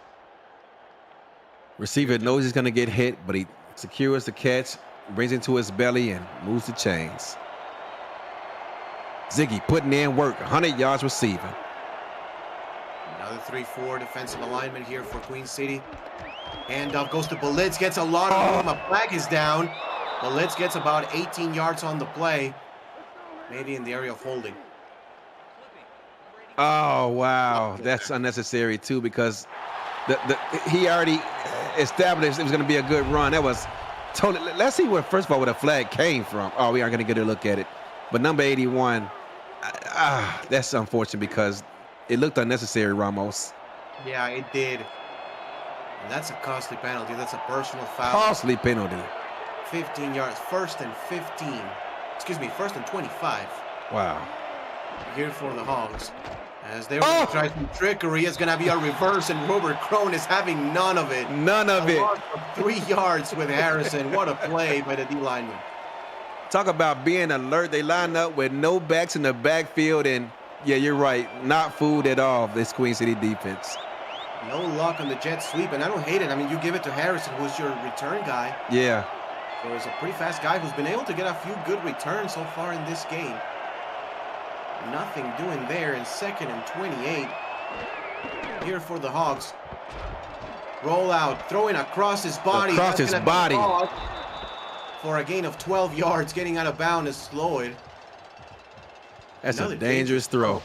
Receiver knows he's going to get hit, but he secures the catch, brings it to his belly, and moves the chains. Ziggy putting in work, 100 yards receiving. Another 3-4 defensive alignment here for Queen City. Handoff goes to Balitz, gets a lot of room. A flag is down. Balitz gets about 18 yards on the play. Maybe in the area of holding. Oh, wow. That's unnecessary, too, because he already established it was going to be a good run. That was totally. Let's see where, first of all, where the flag came from. Oh, we aren't going to get a look at it. But number 81, that's unfortunate because it looked unnecessary, Ramos. Yeah, it did. And that's a costly penalty. That's a personal foul. Costly penalty. 15 yards. First and 15. Excuse me, first and 25. Wow. Here for the Hogs. As they will try some trickery, it's going to be a reverse, and Robert Crone is having none of it. None of it. 3 yards with Harrison. What a play by the D lineman. Talk about being alert. They line up with no backs in the backfield, and yeah, you're right. Not fooled at all, this Queen City defense. No luck on the jet sweep, and I don't hate it. I mean, you give it to Harrison, who's your return guy. Yeah. So he's a pretty fast guy who's been able to get a few good returns so far in this game. Nothing doing there in 2nd and 28. Here for the Hogs. Roll out, throwing across his body. Across his body. For a gain of 12 yards, getting out of bounds is Floyd. That's Another a dangerous throw.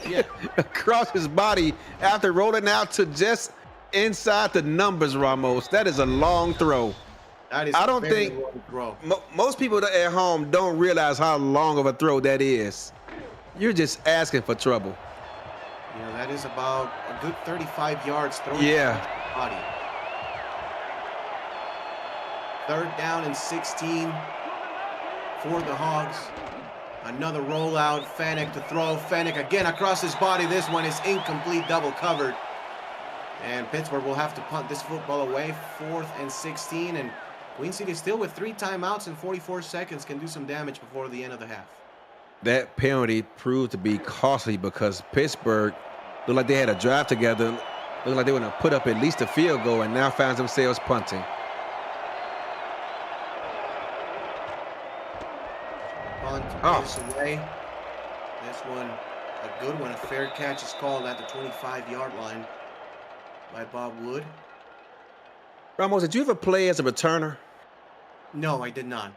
Yeah. Across his body after rolling out to just inside the numbers, Ramos. That is a long throw. That is I don't think most people at home don't realize how long of a throw that is. You're just asking for trouble. Yeah, that is about a good 35 yards thrown. Yeah. Body. 3rd down and 16 for the Hogs. Another rollout. Fennec to throw. Fennec again across his body. This one is incomplete, double covered. And Pittsburgh will have to punt this football away. 4th and 16. And Queen City still with 3 timeouts and 44 seconds can do some damage before the end of the half. That penalty proved to be costly because Pittsburgh looked like they had a drive together. Looked like they were going to put up at least a field goal and now finds themselves punting. Punt this away. This one, a good one. A fair catch is called at the 25-yard line by Bob Wood. Ramos, did you ever play as a returner? No, I did not.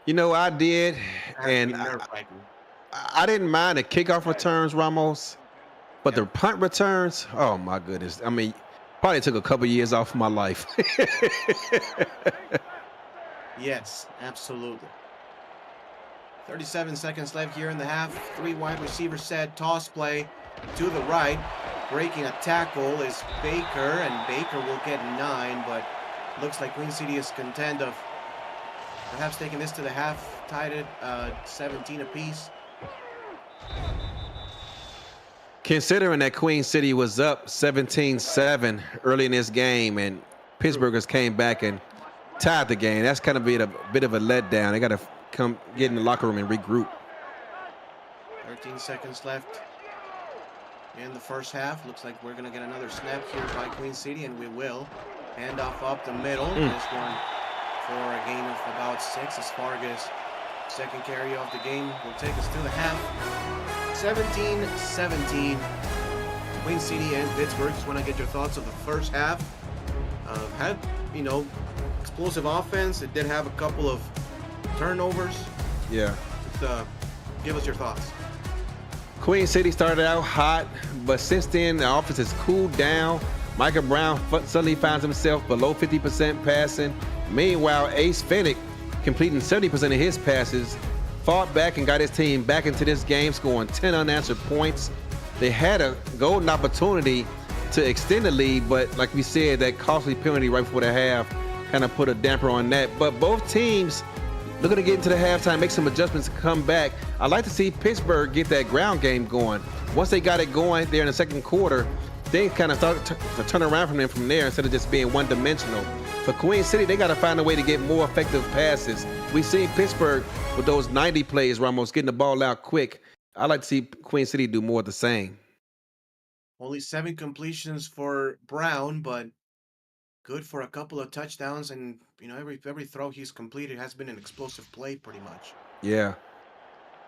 You know, I did, and I didn't mind the kickoff returns, Ramos, but the punt returns, oh my goodness. I mean, probably took a couple years off my life. Yes, absolutely. 37 seconds left here in the half. 3 wide receiver set, toss play to the right. Breaking a tackle is Baker, and Baker will get 9, but looks like Queen City is content of perhaps taking this to the half, tied it 17 apiece. Considering that Queen City was up 17-7 early in this game, and Pittsburghers came back and tied the game, that's kind of been a bit of a letdown. They got to come get in the locker room and regroup. 13 seconds left in the first half. Looks like we're going to get another snap here by Queen City, and we will. Hand off up the middle. This one for a gain of about 6 as Fargas. Second carry of the game will take us to the half. 17-17. Queen City and Pittsburgh. Just want to get your thoughts of the first half. Had, explosive offense. It did have a couple of turnovers. Yeah. Just give us your thoughts. Queen City started out hot, but since then the offense has cooled down. Micah Brown suddenly finds himself below 50% passing. Meanwhile, Ace Fennick, completing 70% of his passes, fought back and got his team back into this game, scoring 10 unanswered points. They had a golden opportunity to extend the lead, but like we said, that costly penalty right before the half kind of put a damper on that. But both teams looking to get into the halftime, make some adjustments, and come back. I'd like to see Pittsburgh get that ground game going. Once they got it going there in the second quarter, they kind of started to turn around from them from there instead of just being one-dimensional. For Queen City, they got to find a way to get more effective passes. We've seen Pittsburgh with those 90 plays, Ramos, getting the ball out quick. I'd like to see Queen City do more of the same. Only 7 completions for Brown, but good for a couple of touchdowns, and every throw he's completed has been an explosive play pretty much. Yeah,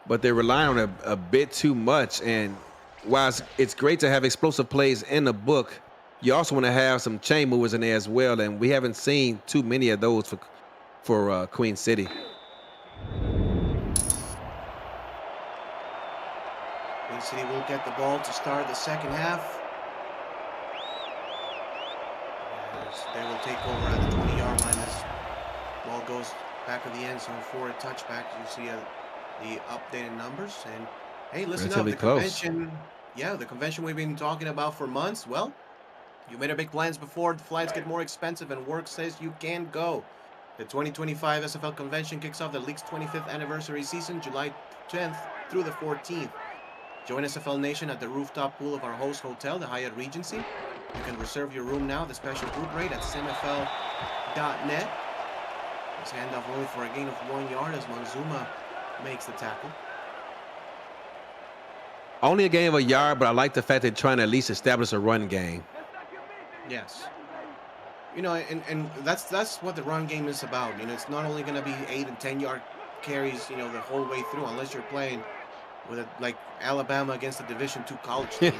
but they're relying on it a bit too much, and while it's great to have explosive plays in the book, you also want to have some chain movers in there as well, and we haven't seen too many of those for Queen City. Queen City will get the ball to start the second half. They will take over at the 20-yard line. This ball goes back of the end zone for a touchback. You see the updated numbers. And hey, listen up, the convention. Yeah, the convention we've been talking about for months. Well, you made a big plans before. The flights get more expensive, and work says you can go. The 2025 SFL convention kicks off the league's 25th anniversary season, July 10th through the 14th. Join SFL Nation at the rooftop pool of our host hotel, the Hyatt Regency. You can reserve your room now, the special group rate at smfl.net. This handoff only for a gain of 1 yard as Monzuma makes the tackle. Only a gain of a yard, but I like the fact they're trying to at least establish a run game. Yes. And that's what the run game is about. It's not only going to be 8 and 10-yard carries, the whole way through, unless you're playing with like Alabama against a Division II college team.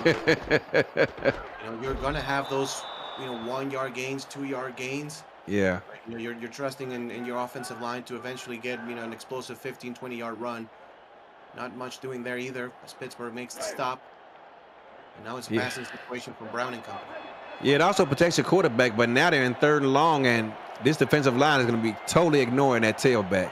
You're going to have those, 1-yard gains, 2-yard gains. Yeah. You're trusting in your offensive line to eventually get, an explosive 15, 20-yard run. Not much doing there either as Pittsburgh makes the stop. And now it's a passing situation for Brown and company. Yeah, it also protects your quarterback, but now they're in 3rd and long, and this defensive line is going to be totally ignoring that tailback.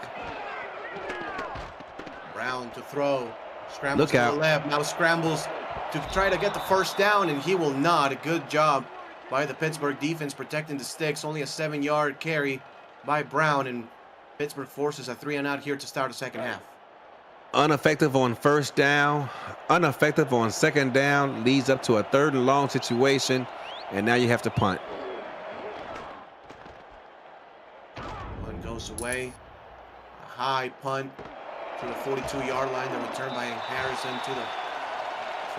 Brown to throw. Scrambles to the left. Now scrambles to try to get the first down, and he will not. A good job by the Pittsburgh defense protecting the sticks. Only a 7-yard carry by Brown, and Pittsburgh forces a 3-and-out here to start the second half. Ineffective on first down, ineffective on second down, leads up to a 3rd and long situation, and now you have to punt. One goes away. A high punt to the 42-yard line. The return by Harrison to the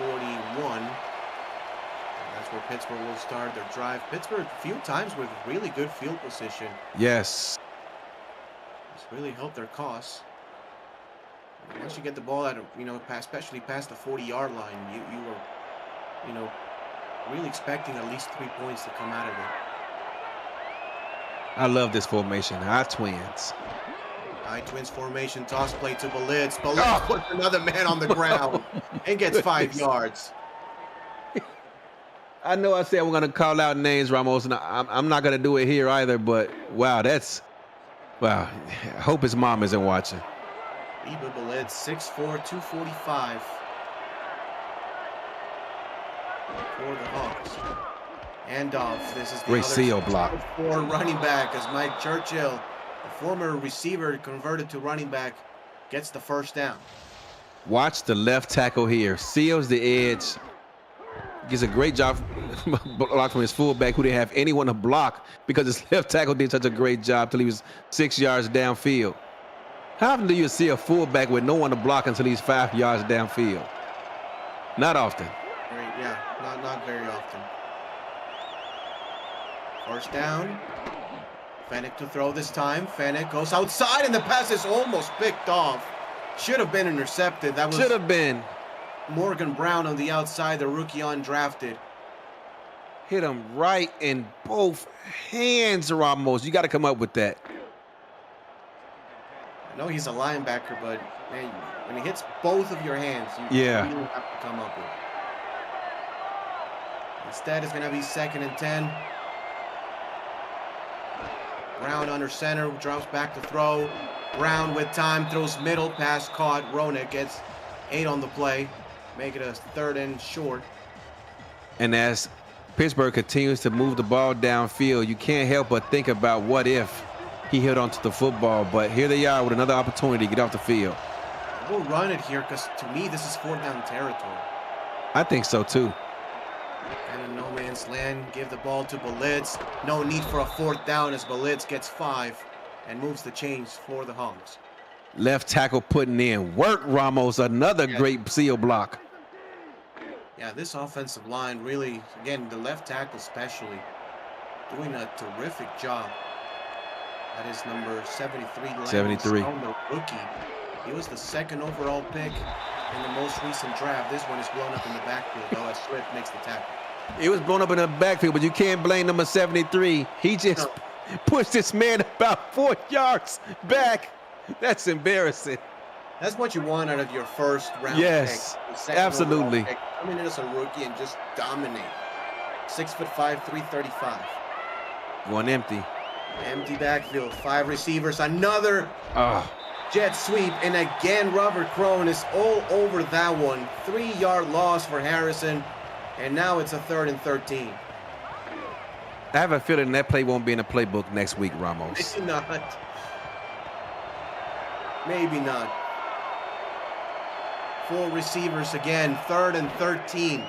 41. And that's where Pittsburgh will start their drive. Pittsburgh a few times with really good field position. Yes. It's really helped their cause. Once you get the ball out of, especially past the 40-yard line, you were, really expecting at least 3 points to come out of it. I love this formation. Our twins. Twins formation, toss play to Belitz. Belitz puts another man on the ground and gets 5 yards. I know I said we're going to call out names, Ramos, and I'm not going to do it here either, but wow, wow. I hope his mom isn't watching. Iba Belitz, 6'4", 245. For the Hawks. Handoff. This is the great seal block. For running back as Mike Churchill, the former receiver converted to running back, gets the first down. Watch the left tackle here. Seals the edge, Gets a great job block from his fullback, who didn't have anyone to block because his left tackle did such a great job till he was 6 yards downfield. How often do you see a fullback with no one to block until he's 5 yards downfield? Not often. Yeah, not very often. First down. Fennec to throw this time. Fennec goes outside, and the pass is almost picked off. Should have been intercepted. That was should have been. Morgan Brown on the outside, the rookie undrafted. Hit him right in both hands, Ramos. You got to come up with that. I know he's a linebacker, but man, when he hits both of your hands, you really have to come up with it. Instead, it's going to be 2nd and 10. Brown under center, drops back to throw. Brown with time, throws middle, pass caught. Roenick gets 8 on the play. Make it a 3rd and short. And as Pittsburgh continues to move the ball downfield, you can't help but think about what if he held onto the football. But here they are with another opportunity to get off the field. We'll run it here because to me, this is 4th down territory. I think so too. And in no man's land, give the ball to Belitz. No need for a 4th down as Belitz gets 5 and moves the chains for the Hogs. Left tackle putting in work, Ramos. Another great seal block. Yeah, this offensive line really, again, the left tackle especially, doing a terrific job. That is number 73. 73. The rookie. He was the 2nd overall pick in the most recent draft. This one is blown up in the backfield, though, as Swift makes the tackle. It was blown up in the backfield, but you can't blame number 73. He just pushed this man about 4 yards back. That's embarrassing. That's what you want out of your first round yes, pick. absolutely. Come in as a rookie and just dominate. 6'5", 335. One empty. Empty backfield, 5 receivers, another jet sweep, and again Robert Crone is all over that one. 3-yard loss for Harrison, and now it's a 3rd and 13. I have a feeling that play won't be in the playbook next week, Ramos. Maybe not. Maybe not. 4 receivers again, 3rd and 13.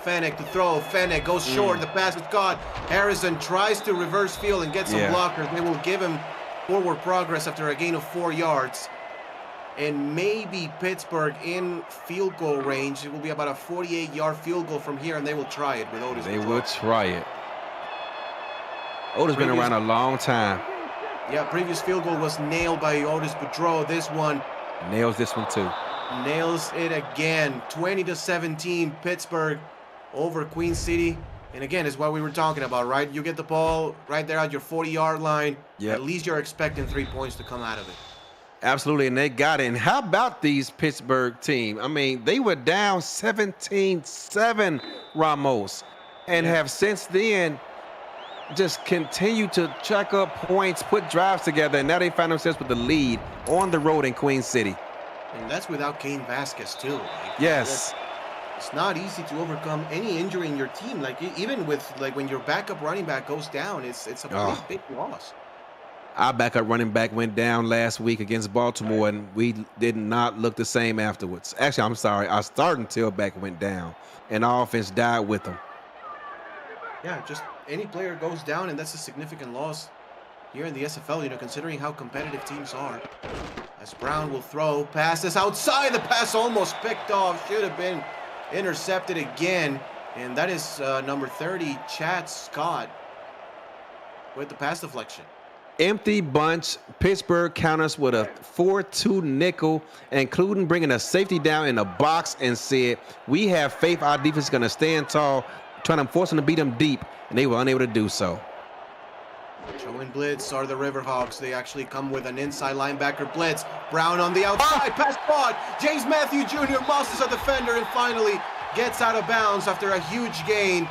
Fennec to throw. Fennec goes short. The pass is caught. Harrison tries to reverse field and get some blockers. They will give him forward progress after a gain of 4 yards. And maybe Pittsburgh in field goal range. It will be about a 48-yard field goal from here, and they will try it with Otis. They will try it. Otis been around a long time. Yeah, previous field goal was nailed by Otis Boudreau. This one nails this one too. Nails it again. 20-17, Pittsburgh over Queen City. And again, it's what we were talking about, right? You get the ball right there at your 40-yard line. Yep. At least you're expecting 3 points to come out of it. Absolutely, and they got it. And how about these Pittsburgh team? I mean, they were down 17-7, Ramos, and have since then just continued to track up points, put drives together, and now they find themselves with the lead on the road in Queen City. And that's without Kane Vasquez, too. Yes. It's not easy to overcome any injury in your team. Like, even with, like, when your backup running back goes down, it's a big loss. Our backup running back went down last week against Baltimore, and we did not look the same afterwards. Actually, I'm sorry. Our starting tailback went down, and our offense died with him. Yeah, just any player goes down, and that's a significant loss here in the SFL, you know, considering how competitive teams are. As Brown will throw, passes outside. The pass almost picked off. Should have been intercepted again. And that is number 30, Chad Scott, with the pass deflection. Empty bunch. Pittsburgh counters with a 4-2 nickel, including bringing a safety down in the box, and said, we have faith our defense is going to stand tall, trying to force them to beat them deep, and they were unable to do so. Showing blitz are the Riverhawks. They actually come with an inside linebacker blitz. Brown on the outside, pass caught. James Matthew Jr. muscles a defender and finally gets out of bounds after a huge gain.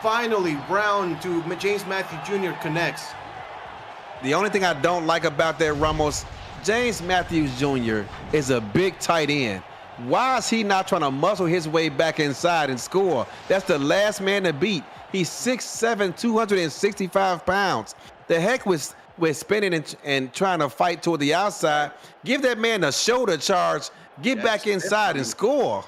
Finally, Brown to James Matthew Jr. connects. The only thing I don't like about that, Ramos, James Matthews Jr. is a big tight end. Why is he not trying to muscle his way back inside and score? That's the last man to beat. He's 6'7", 265 pounds. The heck with spinning and trying to fight toward the outside. Give that man a shoulder charge. Get back inside and score.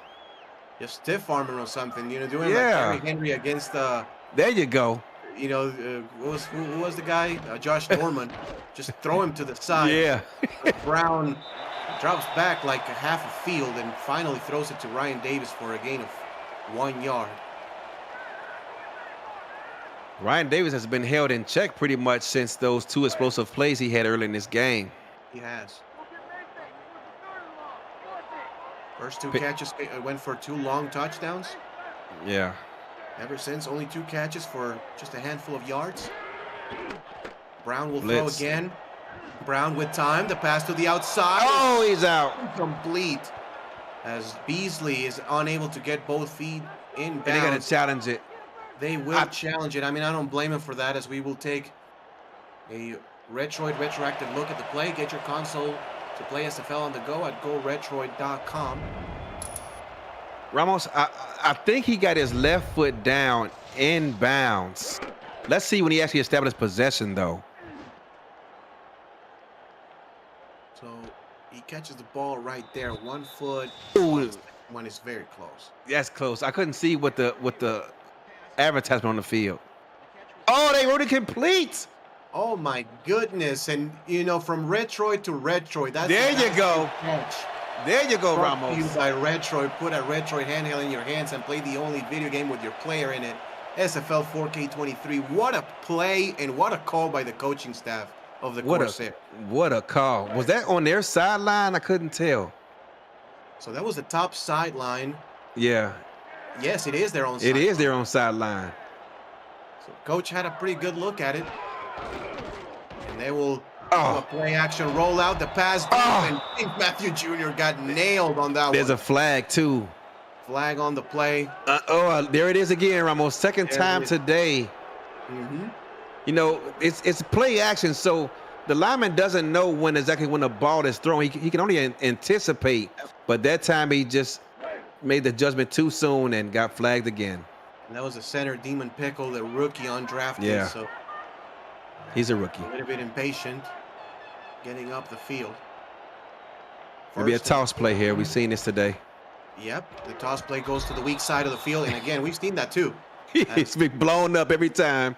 Just stiff arming or something, doing like Yeah. Henry Henry against, There you go. who was the guy? Josh Norman. Just throw him to the side. Yeah. But Brown drops back like a half a field and finally throws it to Ryan Davis for a gain of 1 yard. Ryan Davis has been held in check pretty much since those 2 explosive plays he had early in this game. He has. First 2 catches went for 2 long touchdowns. Yeah. Ever since, only 2 catches for just a handful of yards. Brown will Blitz. throw again. Brown with time. The pass to the outside. Oh, he's out. Incomplete. As Beasley is unable to get both feet in bounds. And they got to challenge it. They will challenge it. I mean, I don't blame him for that, as we will take a retroactive look at the play. Get your console to play SFL on the go at goretroid.com. Ramos, I think he got his left foot down in bounds. Let's see when he actually established possession, though. So he catches the ball right there. 1 foot. Ooh. One is very close. That's close. I couldn't see what the advertisement on the field. Oh, they wrote it complete. Oh my goodness! And from Retroid to Retroid. That's There you go. Catch. There you go, Brought to Ramos. you by Retroid. Put a Retroid handheld in your hands and play the only video game with your player in it. SFL 4K23. What a play and what a call by the coaching staff of the Corsair. What a call. Was that on their sideline? I couldn't tell. So that was the top sideline. Yeah. Yes, it is their own It sideline. is their own sideline. So coach had a pretty good look at it. And they will do Oh. a play action rollout. The pass deep, and James Matthew Jr. got nailed on that There's one. a flag, too. Flag on the play. There it is again, Ramos. Second There time it is. today. It's play action, so the lineman doesn't know when the ball is thrown. He can only anticipate, but that time he just made the judgment too soon and got flagged again. And that was a center, Demon Pickle, the rookie undrafted. Yeah. So He's a rookie. a little bit impatient getting up the field. Maybe a First toss play here. We've seen this today. Yep, the toss play goes to the weak side of the field. And again, we've seen that too. It's been blown up every time.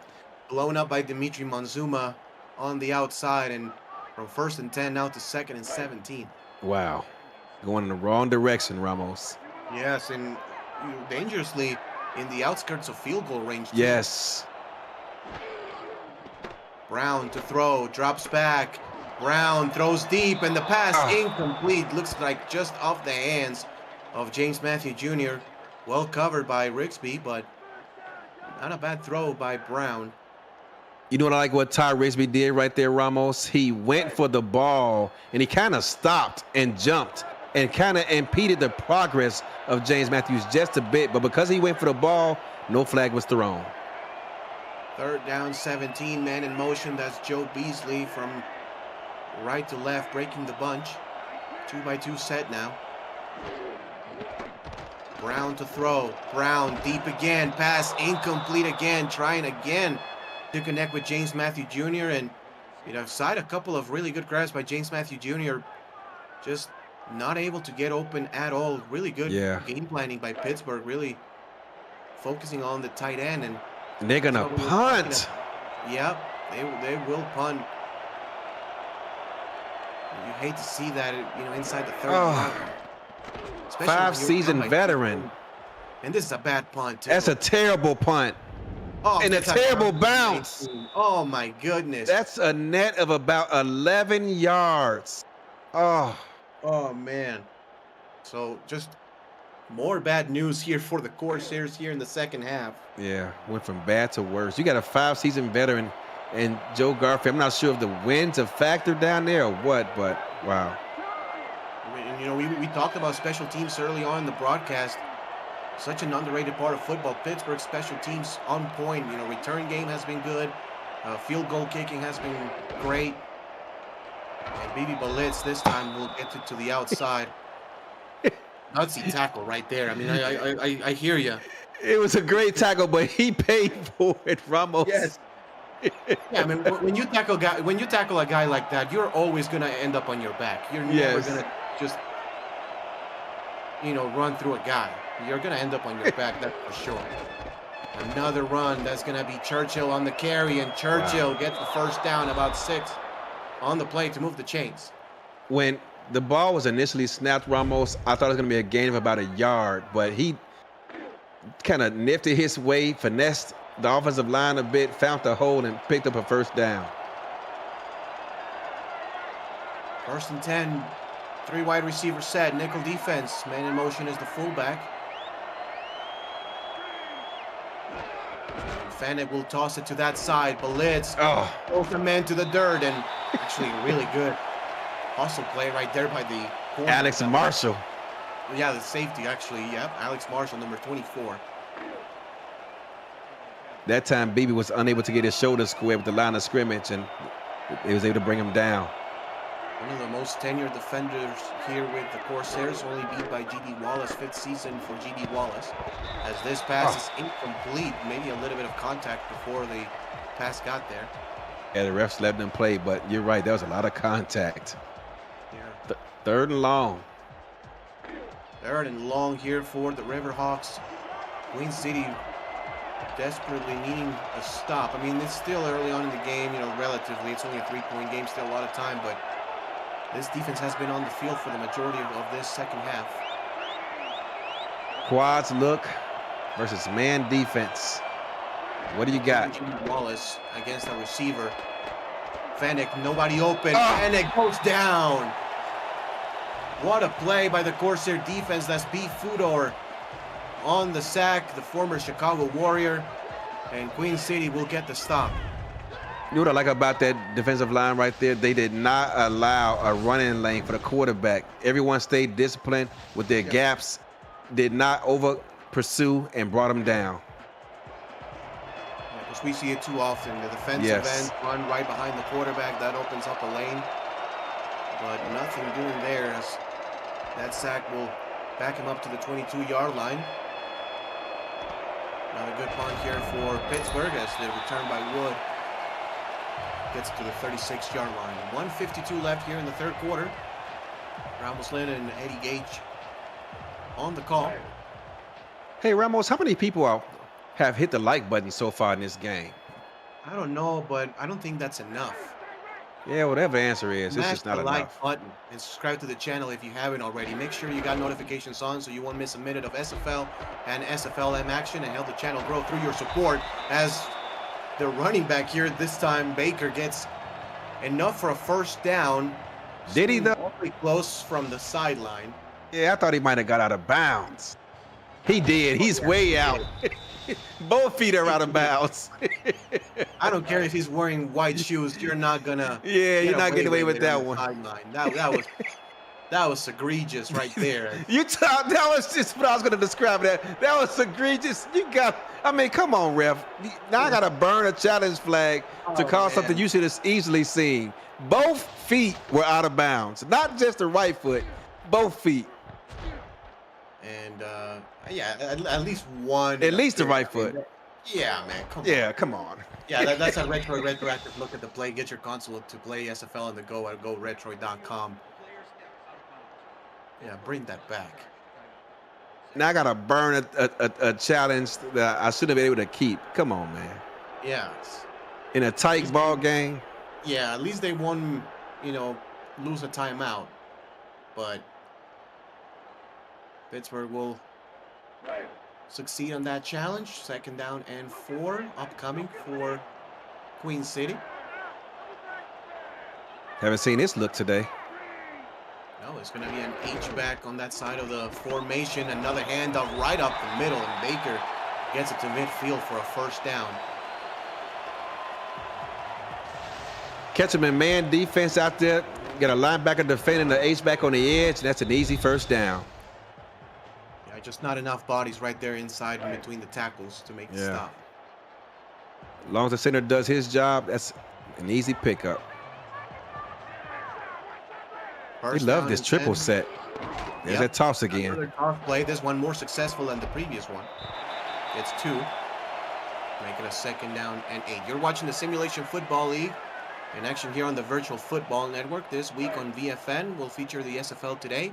Blown up by Dimitri Monzuma on the outside. And from 1st and 10 now to 2nd and 17. Wow. Going in the wrong direction, Ramos. Yes, and dangerously in the outskirts of field goal range too. Yes. Brown to throw, drops back. Brown throws deep, and the pass incomplete. Looks like just off the hands of James Matthew Jr. Well covered by Rigsby, but not a bad throw by Brown. You know what I like what Ty Rigsby did right there, Ramos? He went for the ball, and he kind of stopped and jumped and kind of impeded the progress of James Matthews just a bit. But because he went for the ball, no flag was thrown. 3rd down, 17, man in motion. That's Joe Beasley from right to left, breaking the bunch. 2-by-2 set now. Brown to throw. Brown deep again. Pass incomplete again. Trying again to connect with James Matthew Jr. And, side a couple of really good grabs by James Matthew Jr. Just not able to get open at all. Really good game planning by Pittsburgh. Really focusing on the tight end. And they're going to punt. Yep, they will punt. You hate to see that, inside the 3rd round. 5-season veteran. And this is a bad punt, too. That's a terrible punt. And a terrible bounce. Oh, my goodness. That's a net of about 11 yards. Oh, man. So, just more bad news here for the Corsairs here in the second half. Yeah, went from bad to worse. You got a 5-season veteran and Joe Garfield. I'm not sure if the wind's a factor down there or what, but wow. And, we talked about special teams early on in the broadcast. Such an underrated part of football. Pittsburgh special teams on point. Return game has been good. Field goal kicking has been great. And Bibi Balitz this time will get it to the outside. Nutsy tackle right there. I mean, I hear you. It was a great tackle, but he paid for it, Ramos. Yes. Yeah, I mean, when you tackle a guy like that, you're always gonna end up on your back. You're never gonna just run through a guy. you're going to end up on your back, that's for sure. Another run. That's going to be Churchill on the carry, and Churchill gets the first down, about 6 on the play to move the chains. When the ball was initially snapped, Ramos, I thought it was going to be a gain of about a yard, but he kind of nifted his way, finessed the offensive line a bit, found the hole, and picked up a first down. 1st and 10. 3 wide receivers set. Nickel defense. Man in motion is the fullback. Fennec will toss it to that side. Blitz. Both the men to the dirt, and actually really good hustle play right there by the corner. Alex Marshall. Yeah, the safety actually. Yep, Alex Marshall, number 24. That time, Beebe was unable to get his shoulder square with the line of scrimmage, and he was able to bring him down. One of the most tenured defenders here with the Corsairs, only beat by G.D. Wallace, 5th season for G.D. Wallace. As this pass is incomplete, maybe a little bit of contact before the pass got there. Yeah, the refs let them play, but you're right, there was a lot of contact. Yeah. 3rd and long. 3rd and long here for the Riverhawks. Queen City desperately needing a stop. I mean, it's still early on in the game, relatively. It's only a 3-point game, still a lot of time, but this defense has been on the field for the majority of this second half. Quads look versus man defense. What do you got? Wallace against a receiver. Fennec, nobody open. Fennec goes down. What a play by the Corsair defense. That's B. Fudor on the sack, the former Chicago Warrior. And Queen City will get the stop. You know what I like about that defensive line right there? They did not allow a running lane for the quarterback. Everyone stayed disciplined with their gaps, did not over pursue, and brought them down. Because we see it too often. The defensive end run right behind the quarterback. That opens up a lane. But nothing doing there, as that sack will back him up to the 22-yard line. Another good punt here for Pittsburgh as the return by Wood gets to the 36-yard line. 1:52 left here in the 3rd quarter. Ramos Lynn and Eddie Gage on the call. Hey, Ramos, how many people have hit the like button so far in this game? I don't know, but I don't think that's enough. Yeah, whatever the answer is, it's just not Smash the like enough. button and subscribe to the channel if you haven't already. Make sure you got notifications on so you won't miss a minute of SFL and SFLM action, and help the channel grow through your support. As the running back here, this time Baker gets enough for a first down. Did he though? Awfully close from the sideline. Yeah, I thought he might have got out of bounds. He did. He's way out. Both feet are out of bounds. I don't care if he's wearing white shoes. You're not gonna. Yeah, you're not getting away with that one. That was egregious right there. That was just what I was going to describe. That was egregious. I mean, come on, ref. Now I got to burn a challenge flag to call something you should have easily seen. Both feet were out of bounds. Not just the right foot, both feet. And yeah, at least one. At least the right foot. Yeah, man. Come on. Yeah, come on. Yeah, that's a retroactive look at the play. Get your console to play SFL on the go at GoRetro.com. Yeah, bring that back. Now I gotta burn a challenge that I should have been able to keep. Come on, man. Yeah. In a tight ball game. Yeah, at least they won't, lose a timeout. But Pittsburgh will succeed on that challenge. 2nd down and 4 upcoming for Queen City. Haven't seen this look today. No, it's going to be an H-back on that side of the formation. Another handoff right up the middle, and Baker gets it to midfield for a first down. Catch him in man defense out there. Got a linebacker defending the H-back on the edge. That's an easy first down. Yeah, just not enough bodies right there inside and between the tackles to make the stop. As long as the center does his job, that's an easy pickup. He loved this triple set. There's that toss again. Another toss play. This one more successful than the previous one. It's 2. Make it a 2nd down and 8. You're watching the Simulation Football League in action here on the Virtual Football Network. This week on VFN, we'll feature the SFL today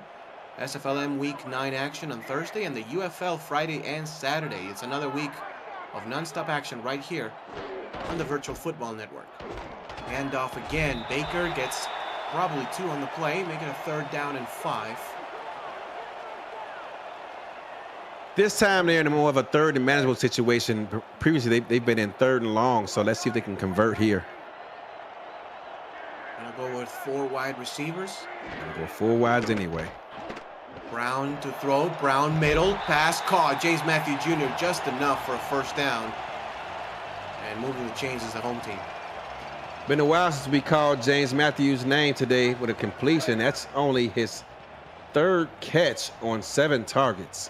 SFLM Week 9 action on Thursday and the UFL Friday and Saturday. It's another week of non-stop action right here on the Virtual Football Network. Handoff again. Baker gets probably 2 on the play, making a 3rd down and 5. This time they're in more of a 3rd and manageable situation. Previously, they've been in 3rd and long, so let's see if they can convert here. Gonna go with 4 wide receivers. Gonna go 4 wides anyway. Brown to throw. Brown middle. Pass caught. James Matthew Jr. just enough for a 1st down. And moving the chains as the home team. Been a while since we called James Matthews' name today with a completion. That's only his 3rd catch on 7 targets.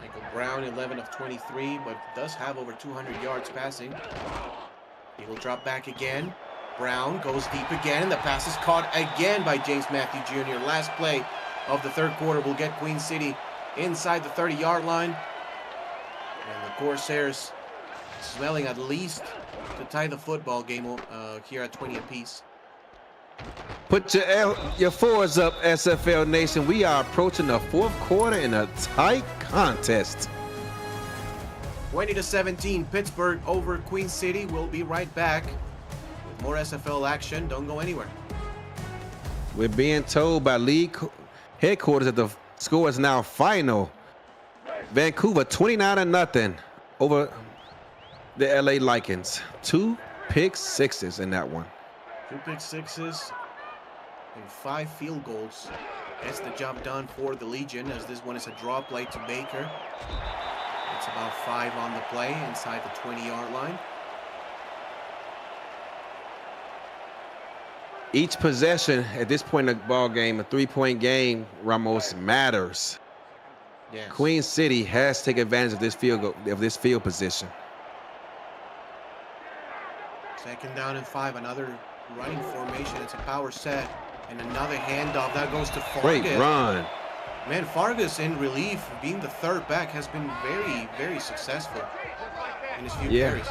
Michael Brown, 11 of 23, but does have over 200 yards passing. He will drop back again. Brown goes deep again, and the pass is caught again by James Matthew Jr. Last play of the 3rd quarter will get Queen City inside the 30-yard line. And the Corsairs smelling at least to tie the football game here at 20 apiece. Put your fours up, SFL Nation. We are approaching the 4th quarter in a tight contest. 20-17, Pittsburgh over Queen City. We'll be right back with more SFL action. Don't go anywhere. We're being told by league headquarters that the score is now final. Vancouver 29-0 over the LA Lycans. 2 pick sixes in that one. 2 pick sixes and 5 field goals. Gets the job done for the Legion, as this one is a draw play to Baker. It's about 5 on the play inside the 20-yard line. Each possession at this point in the ball game, a 3-point game, Ramos, matters. Yes. Queen City has to take advantage of this field position. 2nd down and 5, another running formation. It's a power set and another handoff that goes to Fargus. Great run. Man, Fargus in relief, being the 3rd back, has been very, very successful in his few carries.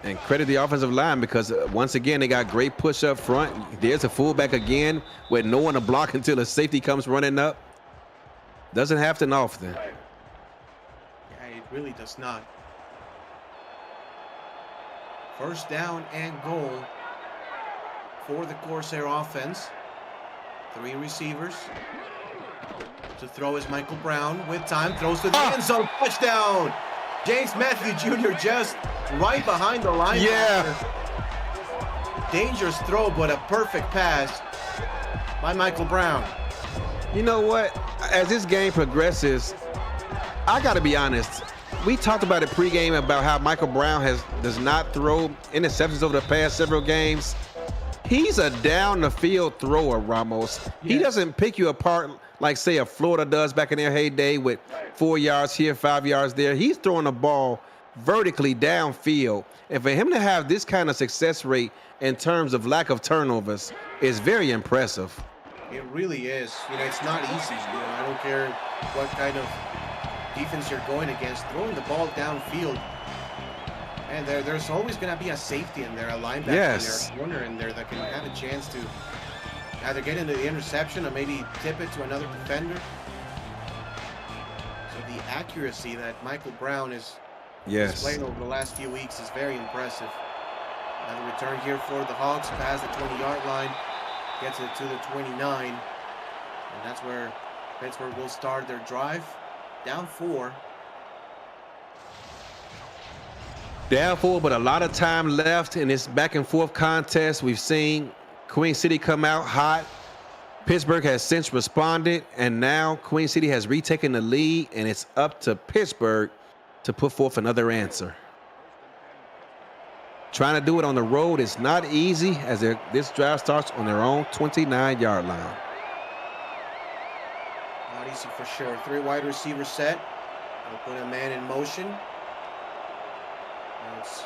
And credit the offensive line, because once again they got great push up front. There's a fullback again with no one to block until a safety comes running up. Doesn't happen often. Yeah, it really does not. 1st down and goal for the Corsair offense. 3 receivers. To throw is Michael Brown with time. Throws to the end zone. Touchdown! James Matthew Jr. just right behind the line. Yeah. Dangerous throw, but a perfect pass by Michael Brown. You know what? As this game progresses, I got to be honest. We talked about it pregame about how Michael Brown does not throw interceptions over the past several games. He's a down the field thrower, Ramos. Yeah. He doesn't pick you apart like, say, a Florida does back in their heyday with 4 yards here, 5 yards there. He's throwing the ball vertically downfield. And for him to have this kind of success rate in terms of lack of turnovers is very impressive. It really is. You know, it's not easy. You know, I don't care what kind of defense you're going against. Throwing the ball downfield, and there's always going to be a safety in there, a linebacker in there, a corner in there that can have a chance to either get into the interception or maybe tip it to another defender. So the accuracy that Michael Brown is displaying over the last few weeks is very impressive. Another return here for the Hawks, past the 20-yard line, gets it to the 29, and that's where Pittsburgh will start their drive. Down 4. Down 4, but a lot of time left in this back and forth contest. We've seen Queen City come out hot. Pittsburgh has since responded, and now Queen City has retaken the lead, and it's up to Pittsburgh to put forth another answer. Trying to do it on the road is not easy, as this drive starts on their own 29-yard line. Not easy for sure. 3 wide receiver set. They'll put a man in motion. That's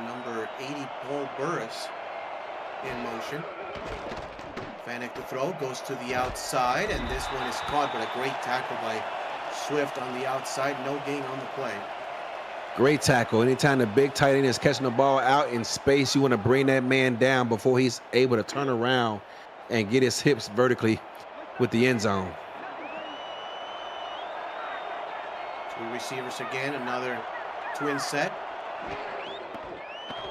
number 80, Paul Burris, in motion. Vanek to throw, goes to the outside, and this one is caught, but a great tackle by Swift on the outside. No gain on the play. Great tackle. Anytime the big tight end is catching the ball out in space, you want to bring that man down before he's able to turn around and get his hips vertically with the end zone. Two receivers again, another twin set.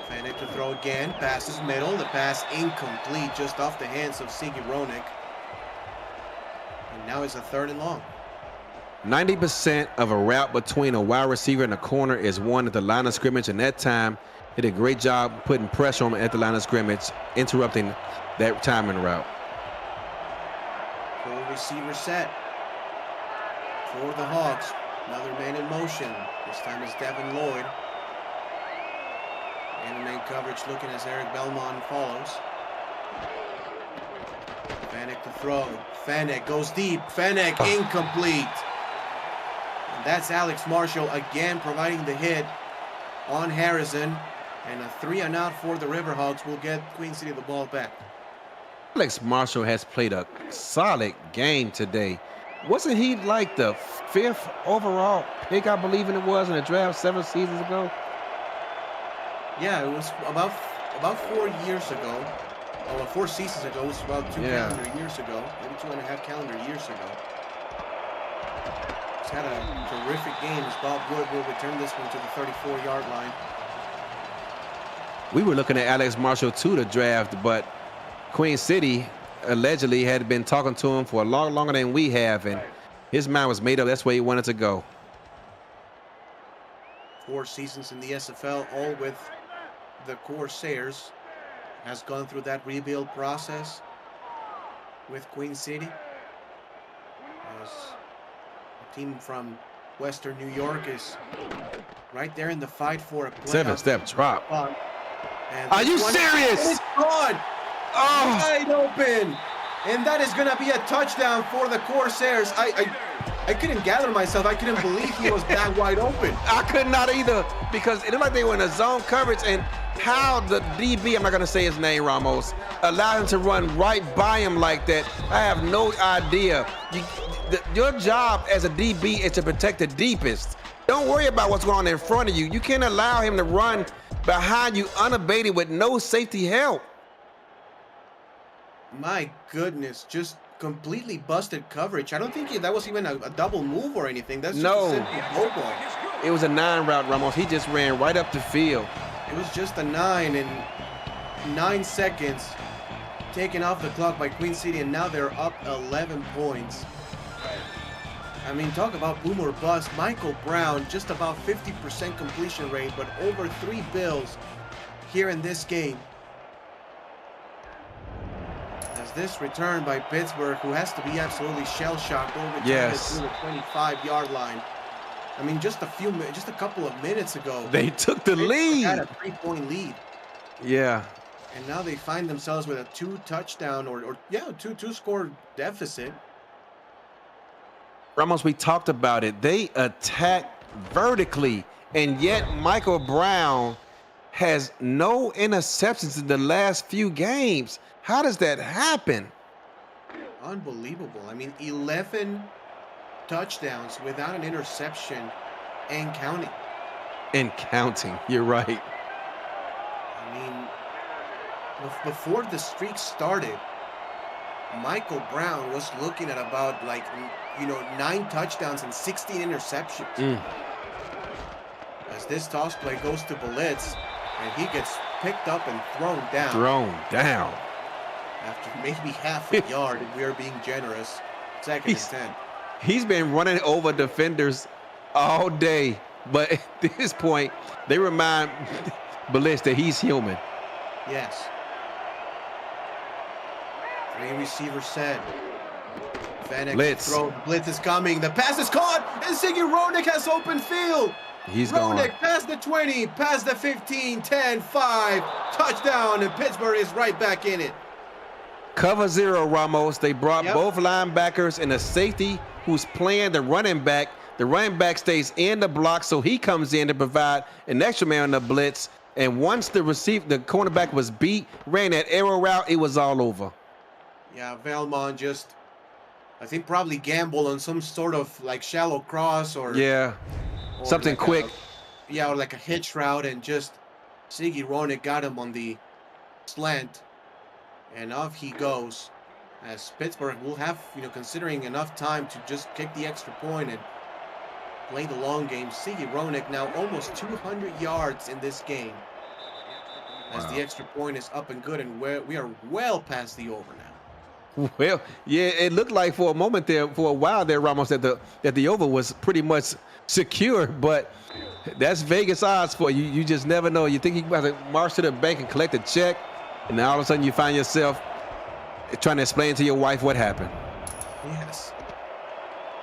Fennec to throw again, passes middle, the pass incomplete, just off the hands of Sigi Ronek. And now it's a 3rd and long. 90% of a route between a wide receiver and a corner is won at the line of scrimmage, and that time he did a great job putting pressure on him at the line of scrimmage, interrupting that timing route. Full receiver set for the Hawks. Another man in motion. This time it's Devin Lloyd. Man-to-man coverage looking as Eric Belmont follows. Fennec to throw. Fennec goes deep. Fennec incomplete. And that's Alex Marshall again providing the hit on Harrison. And a 3-and-out for the Riverhawks will get Queen City the ball back. Alex Marshall has played a solid game today. Wasn't he like the 5th overall pick, I believe it was, in the draft several seasons ago? Yeah, it was about 4 years ago. Well, 4 seasons ago. It was about 2 calendar years ago. Maybe 2.5 calendar years ago. He's had a terrific game as Bob Wood will return this one to the 34-yard line. We were looking at Alex Marshall to the draft, but Queen City allegedly had been talking to him for a lot longer than we have, and his mind was made up. That's where he wanted to go. 4 seasons in the SFL, all with the Corsairs. Has gone through that rebuild process with Queen City. As a team from Western New York is right there in the fight for a playoff. 7-step drop. And are you serious? It's gone. Wide open. And that is going to be a touchdown for the Corsairs. I couldn't gather myself. I couldn't believe he was that wide open. I could not either, because it looked like they were in a zone coverage, and how the DB, I'm not going to say his name, Ramos, allowed him to run right by him like that, I have no idea. Your job as a DB is to protect the deepest. Don't worry about what's going on in front of you. You can't allow him to run behind you unabated with no safety help. My goodness, just completely busted coverage. I don't think that was even a double move or anything. That's just a simple low ball. It was a 9 route, Ramos. He just ran right up the field. It was just a 9 in 9 seconds taken off the clock by Queen City, and now they're up 11 points. I mean, talk about boom or bust. Michael Brown, just about 50% completion rate, but over 3 bills here in this game. As this return by Pittsburgh, who has to be absolutely shell-shocked, over to the 25-yard line. I mean, just a couple of minutes ago, they took the lead. Had a 3-point lead. Yeah. And now they find themselves with a 2-touchdown or two-score deficit. Ramos, we talked about it. They attack vertically, and yet Michael Brown has no interceptions in the last few games. How does that happen? Unbelievable. I mean, 11 touchdowns without an interception and counting. And counting, you're right. I mean, before the streak started, Michael Brown was looking at about 9 touchdowns and 16 interceptions. As this toss play goes to Blitz, and he gets picked up and thrown down. After maybe half a yard, if we are being generous. 2nd and 10. He's been running over defenders all day, but at this point, they remind Blitz that he's human. Yes. 3 receivers set. Blitz. Blitz is coming. The pass is caught, and Sigi Ronek has open field. He's gone. Ronek past the 20, past the 15, 10, 5. Touchdown, and Pittsburgh is right back in it. Cover 0, Ramos. They brought both linebackers and a safety who's playing the running back. The running back stays in the block, so he comes in to provide an extra man on the blitz. And once the cornerback was beat, ran that arrow route, it was all over. Yeah, Velmont just, I think, probably gambled on some sort of shallow cross or something quick. Or like a hitch route, and just Sigi Ronek got him on the slant. And off he goes, as Pittsburgh will have, considering enough time to just kick the extra point and play the long game. Sigi Ronek now almost 200 yards in this game. As the extra point is up and good, and we are well past the over now. Well, yeah, it looked like for a moment there, for a while there, Ramos, that the over was pretty much secure, but that's Vegas odds for you. You just never know. You think you about to march to the bank and collect a check, and then all of a sudden you find yourself trying to explain to your wife what happened. Yes.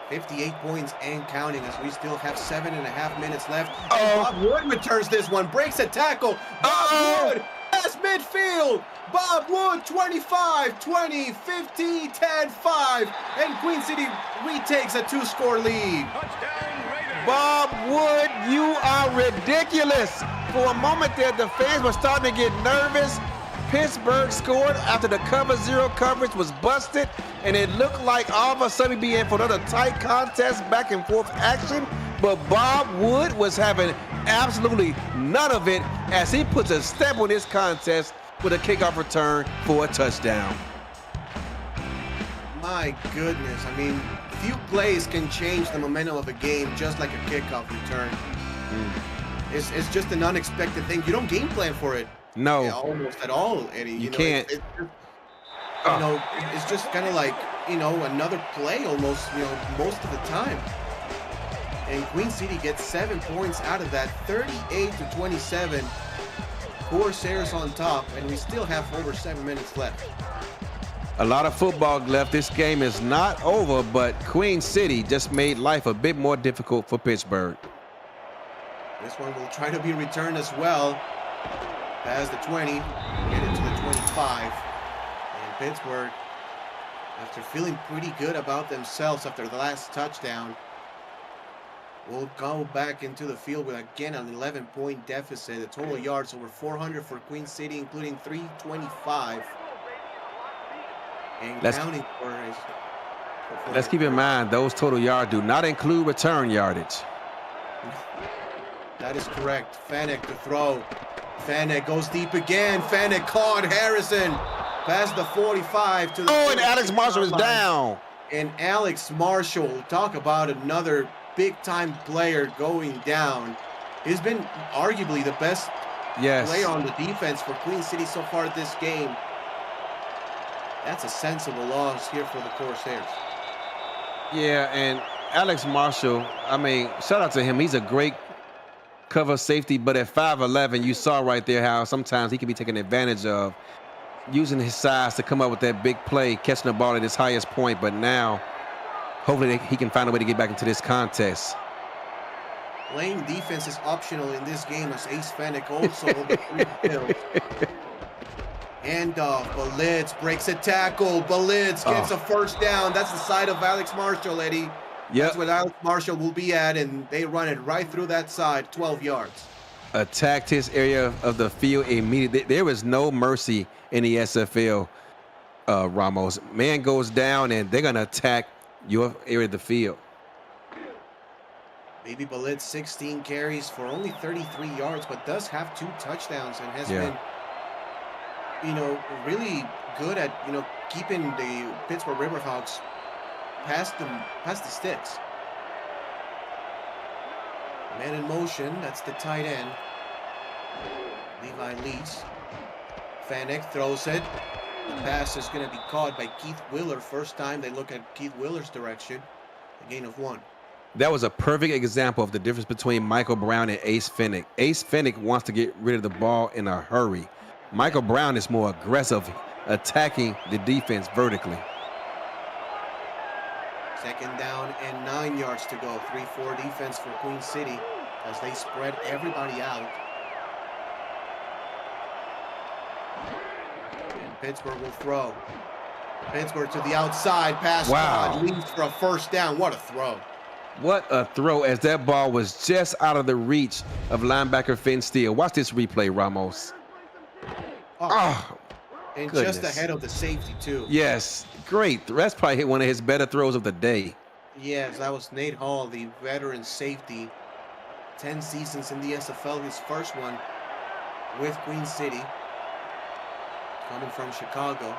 58 points and counting as we still have 7.5 minutes left. And Bob Wood returns this one, breaks a tackle. Bob Wood has midfield. Bob Wood, 25, 20, 15, 10, 5. And Queen City retakes a 2-score lead. Bob Wood, you are ridiculous. For a moment there, the fans were starting to get nervous. Pittsburgh scored after the cover zero coverage was busted, and it looked like all of a sudden we'd be in for another tight contest, back and forth action. But Bob Wood was having absolutely none of it as he puts a step on this contest with a kickoff return for a touchdown. My goodness, I mean, few plays can change the momentum of a game just like a kickoff return. It's just an unexpected thing. You don't game plan for it. No, yeah, almost at all, Eddie. You can't. It's just kind of like, another play almost, most of the time. And Queen City gets 7 points out of that, 38-27. Corsairs on top, and we still have over 7 minutes left. A lot of football left. This game is not over, but Queen City just made life a bit more difficult for Pittsburgh. This one will try to be returned as well. Past the 20, get it to the 25. And Pittsburgh, after feeling pretty good about themselves after the last touchdown, will go back into the field with, again, an 11-point deficit. The total yards over 400 for Queen City, including 325. And counting for let's keep in mind, those total yards do not include return yardage. That is correct. Fanek to throw. Fanek goes deep again. Fanek caught Harrison past the 45 to the and Alex Marshall is down. And Alex Marshall, talk about another big-time player going down. He's been arguably the best player on the defense for Queen City so far this game. That's a sensible loss here for the Corsairs. Yeah, and Alex Marshall, I mean, shout out to him. He's a great cover safety, but at 5'11", you saw right there how sometimes he can be taken advantage of, using his size to come up with that big play, catching the ball at his highest point. But now, hopefully he can find a way to get back into this contest. Playing defense is optional in this game as Ace Fanek also overfilled. Handoff, Balitz breaks a tackle. Balitz gets a first down. That's the side of Alex Marshall, Eddie. That's where Alex Marshall will be at, and they run it right through that side, 12 yards. Attacked his area of the field immediately. There was no mercy in the SFL, Ramos. Man goes down, and they're going to attack your area of the field. Baby Balitz, 16 carries for only 33 yards, but does have 2 touchdowns and has been, really good at, keeping the Pittsburgh Riverhawks past the sticks. Man in motion, that's the tight end. Levi Lees. Fanek throws it. The pass is going to be caught by Keith Wheeler. First time they look at Keith Wheeler's direction. A gain of 1. That was a perfect example of the difference between Michael Brown and Ace Fanek. Ace Fanek wants to get rid of the ball in a hurry. Michael Brown is more aggressive, attacking the defense vertically. Second down and 9 yards to go. 3-4 defense for Queen City as they spread everybody out. And Pittsburgh will throw. Pittsburgh to the outside. Pass leads for a first down. What a throw. What a throw, as that ball was just out of the reach of linebacker Finn Steele. Watch this replay, Ramos. And just ahead of the safety, too. Yes, great. That's probably one of his better throws of the day. Yes, that was Nate Hall, the veteran safety. 10 seasons in the SFL, his first one with Queen City. Coming from Chicago.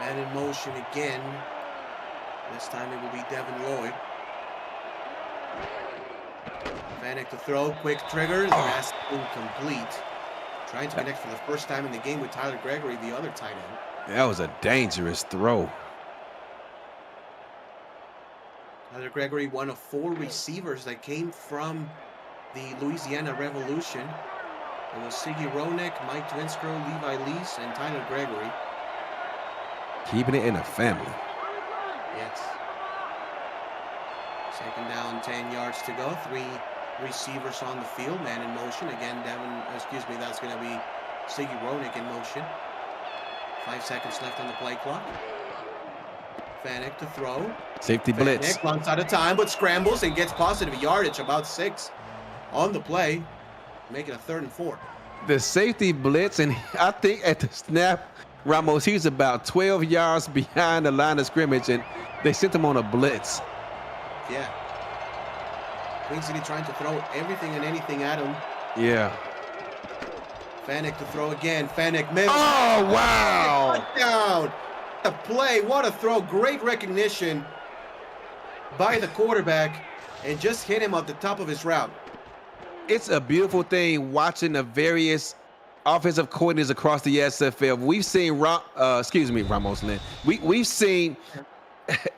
Man in motion again. This time it will be Devin Lloyd. Vanek to throw, quick trigger, pass incomplete. Trying to connect for the first time in the game with Tyler Gregory, the other tight end. That was a dangerous throw. Tyler Gregory, one of 4 receivers that came from the Louisiana Revolution. It was Siggy Ronek, Mike Twinscrow, Levi Lease, and Tyler Gregory. Keeping it in the family. Yes. Second down, 10 yards to go. 3 receivers on the field, man in motion. Again, that's going to be Siggy Ronek in motion. 5 seconds left on the play clock. Vanek to throw. Safety blitz. Vanek runs out of time, but scrambles and gets positive yardage, about 6 on the play, making a 3rd and 4. The safety blitz, and I think at the snap, Ramos, he was about 12 yards behind the line of scrimmage, and they sent him on a blitz. Yeah. Queen City trying to throw everything and anything at him. Yeah. Vanek to throw again. Vanek middle. Oh, wow. Touchdown. A play. What a throw. Great recognition by the quarterback and just hit him at the top of his route. It's a beautiful thing watching the various offensive coordinators across the SFL. We've seen Ramos Lynn. We've seen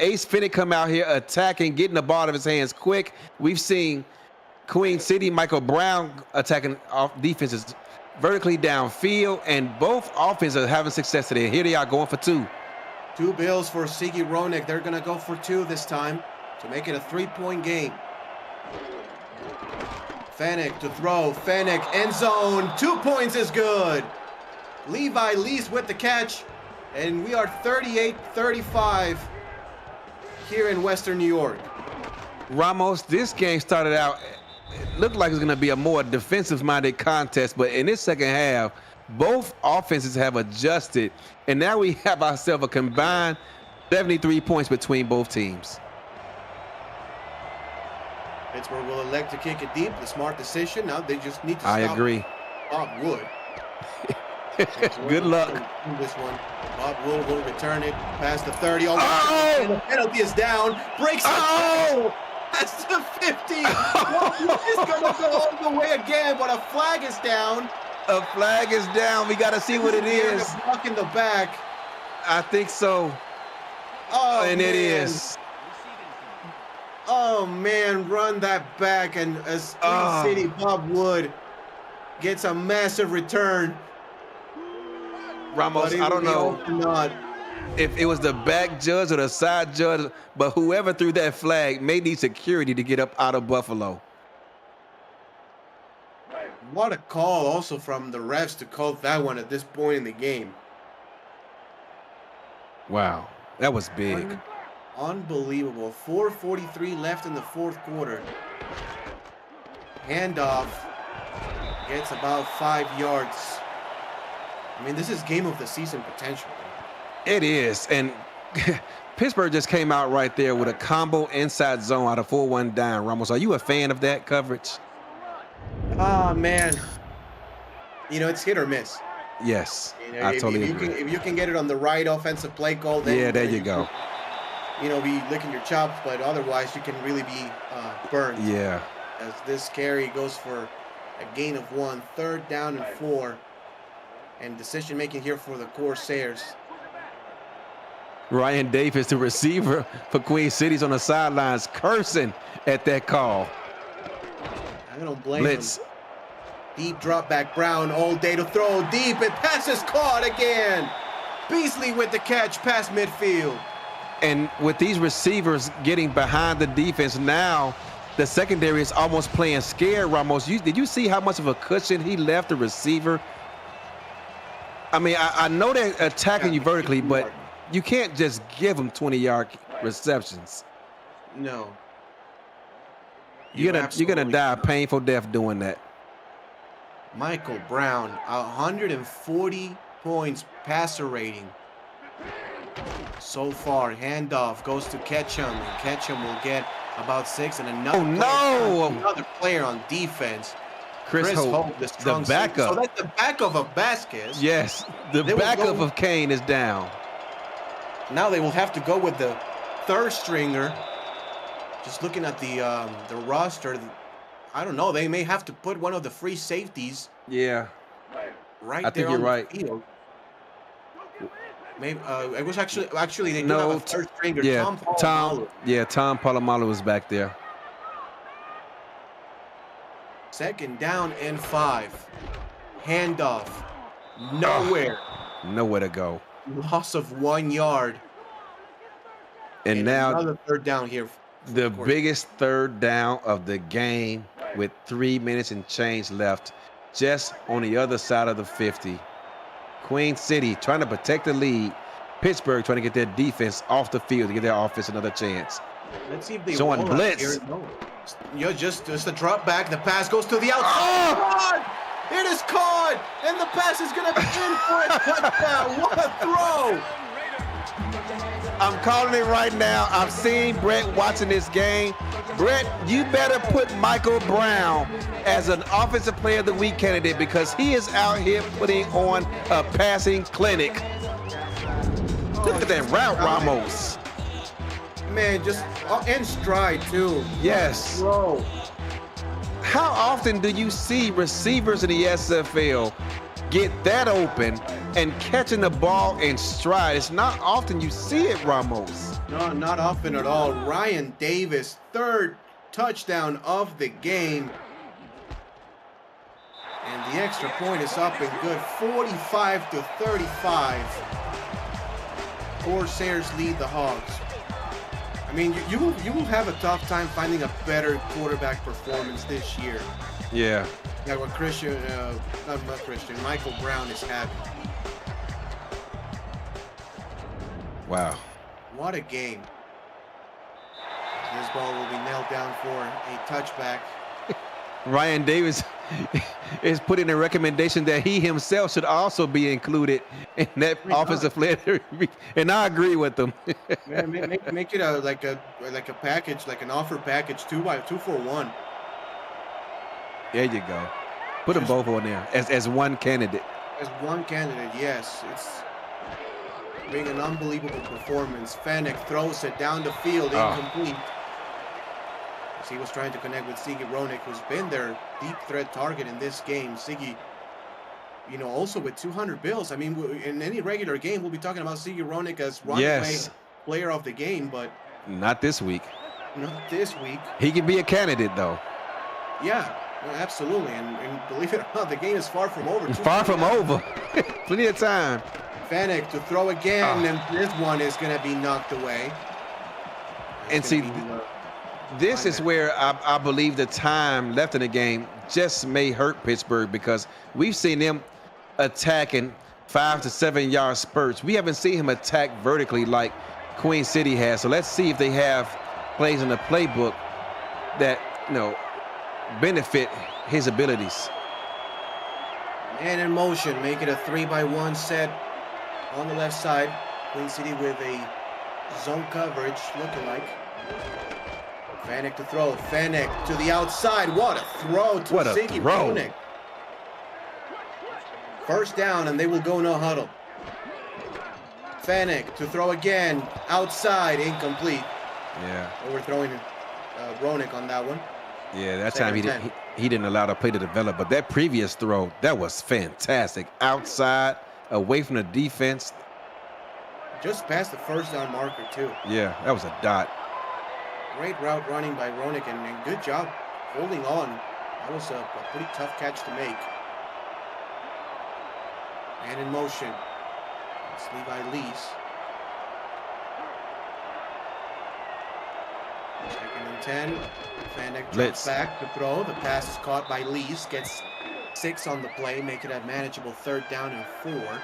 Ace Finnick come out here attacking, getting the ball out of his hands quick. We've seen Queen City, Michael Brown attacking off defenses vertically downfield, and both offenses are having success today. Here they are going for 2. 2 bills for Siggy Ronek. They're going to go for 2 this time to make it a 3-point game. Vanek to throw. Vanek end zone. 2 points is good. Levi Lease with the catch, and we are 38-35 here in Western New York. Ramos, this game started out, it looked like it was going to be a more defensive-minded contest, but in this second half, both offenses have adjusted, and now we have ourselves a combined 73 points between both teams. Pittsburgh will elect to kick it deep. The smart decision. Now they just need to stop. I agree. Bob Wood. Good luck. This one. Bob Wood will return it past the 30. Oh! The penalty is down. Breaks it. That's the 50. It's going to go all the way again, but a flag is down. A flag is down. We got to see what it is. Block in the back. I think so. Oh, and man. It is. Oh, man, run that back. And as Queen City, Bob Wood gets a massive return. Ramos, I don't know if it was the back judge or the side judge, but whoever threw that flag may need security to get up out of Buffalo. What a call also from the refs to call that one at this point in the game. Wow, that was big. Unbelievable. 4:43 left in the 4th quarter. Handoff gets about 5 yards. I mean, this is game of the season potential. It is, and Pittsburgh just came out right there with a combo inside zone out of 4-1 dime. Ramos, are you a fan of that coverage? Oh, man. You know, it's hit or miss. Yes, you know, I totally agree. If you can get it on the right offensive play call, then yeah, there you go. You know, be licking your chops, but otherwise you can really be burned. Yeah. As this carry goes for a gain of 1, 3rd down and 4. And decision making here for the Corsairs. Ryan Davis, the receiver for Queen City's on the sidelines, cursing at that call. I don't blame him. Deep drop back, Brown all day to throw deep, and pass is caught again. Beasley with the catch past midfield. And with these receivers getting behind the defense now, the secondary is almost playing scared, Ramos. Did you see how much of a cushion he left the receiver? I mean, I know they're attacking you vertically, but you can't just give them 20-yard receptions. No. You're gonna die a painful death doing that. Michael Brown, 140 points passer rating so far. Handoff goes to Ketchum, and Ketchum will get about 6, and another player on defense. Chris Hope, the backup. So that's the backup of Vasquez. Yes, the backup of Kane is down. Now they will have to go with the 3rd stringer Just looking at the roster, I don't know. They may have to put one of the free safeties Yeah, right I there think you're on right. the field. Maybe it was actually they do have No, a third stringer, yeah, Tom Tom. Polamalu. Yeah, Tom Polamalu was back there. 2nd down and 5. Handoff. Nowhere. Nowhere to go. Loss of 1 yard. And now another 3rd down here. the biggest third down of the game with 3 minutes and change left, just on the other side of the 50. Queen City trying to protect the lead. Pittsburgh trying to get their defense off the field to give their offense another chance. Let's see if they Showing roll out blitz. here. No. Just a drop back. The pass goes to the outside. Oh! It is caught, and the pass is going to be in for a touchdown. What a throw! I'm calling it right now. I'm seeing Brett watching this game. Brett, you better put Michael Brown as an Offensive Player of the Week candidate because he is out here putting on a passing clinic. Look at that route, Ramos. Man, just in stride, too. Yes. Throw. How often do you see receivers in the SFL get that open and catching the ball in stride? It's not often you see it, Ramos. No, not often at all. Ryan Davis, 3rd touchdown of the game. And the extra point is up and good. 45-35. Corsairs lead the Hogs. I mean, you will have a tough time finding a better quarterback performance this year. Yeah. Like what Michael Brown is having. Wow. What a game. This ball will be nailed down for a touchback. Ryan Davis is putting a recommendation that he himself should also be included in that offensive player, and I agree with him. Man, make it like a package, like an offer package, 2 for 1. There you go. Put them both on there as one candidate. As one candidate, yes. It's being an unbelievable performance. Fennec throws it down the field, incomplete. As he was trying to connect with Sigi Ronick, who's been their deep threat target in this game. Sigi, also with 200 bills. I mean, in any regular game, we'll be talking about Sigi Ronick as runaway player of the game, but not this week. Not this week. He can be a candidate, though. Yeah, absolutely. And believe it or not, the game is far from over. It's far from over. Plenty of time. Fennec to throw again, and this one is going to be knocked away. And see, this is where I believe the time left in the game just may hurt Pittsburgh because we've seen them attacking 5 to 7 yard spurts. We haven't seen him attack vertically like Queen City has. So let's see if they have plays in the playbook that, benefit his abilities. Man in motion, make it a 3-by-1 set on the left side. Queen City with a zone coverage looking like. Fennec to throw. Fennec to the outside. What a throw to Sigi Ronick. 1st down, and they will go no huddle. Fennec to throw again. Outside, incomplete. Yeah. Overthrowing Ronick on that one. Yeah, that time he didn't allow the play to develop, but that previous throw, that was fantastic. Outside, away from the defense. Just past the 1st down marker, too. Yeah, that was a dot. Great route running by Ronick, and good job holding on. That was a pretty tough catch to make. And in motion, it's Levi Lees. 2nd and 10. Fennec drops back to throw. The pass is caught by Lees. Gets 6 on the play. Make it a manageable 3rd down and 4.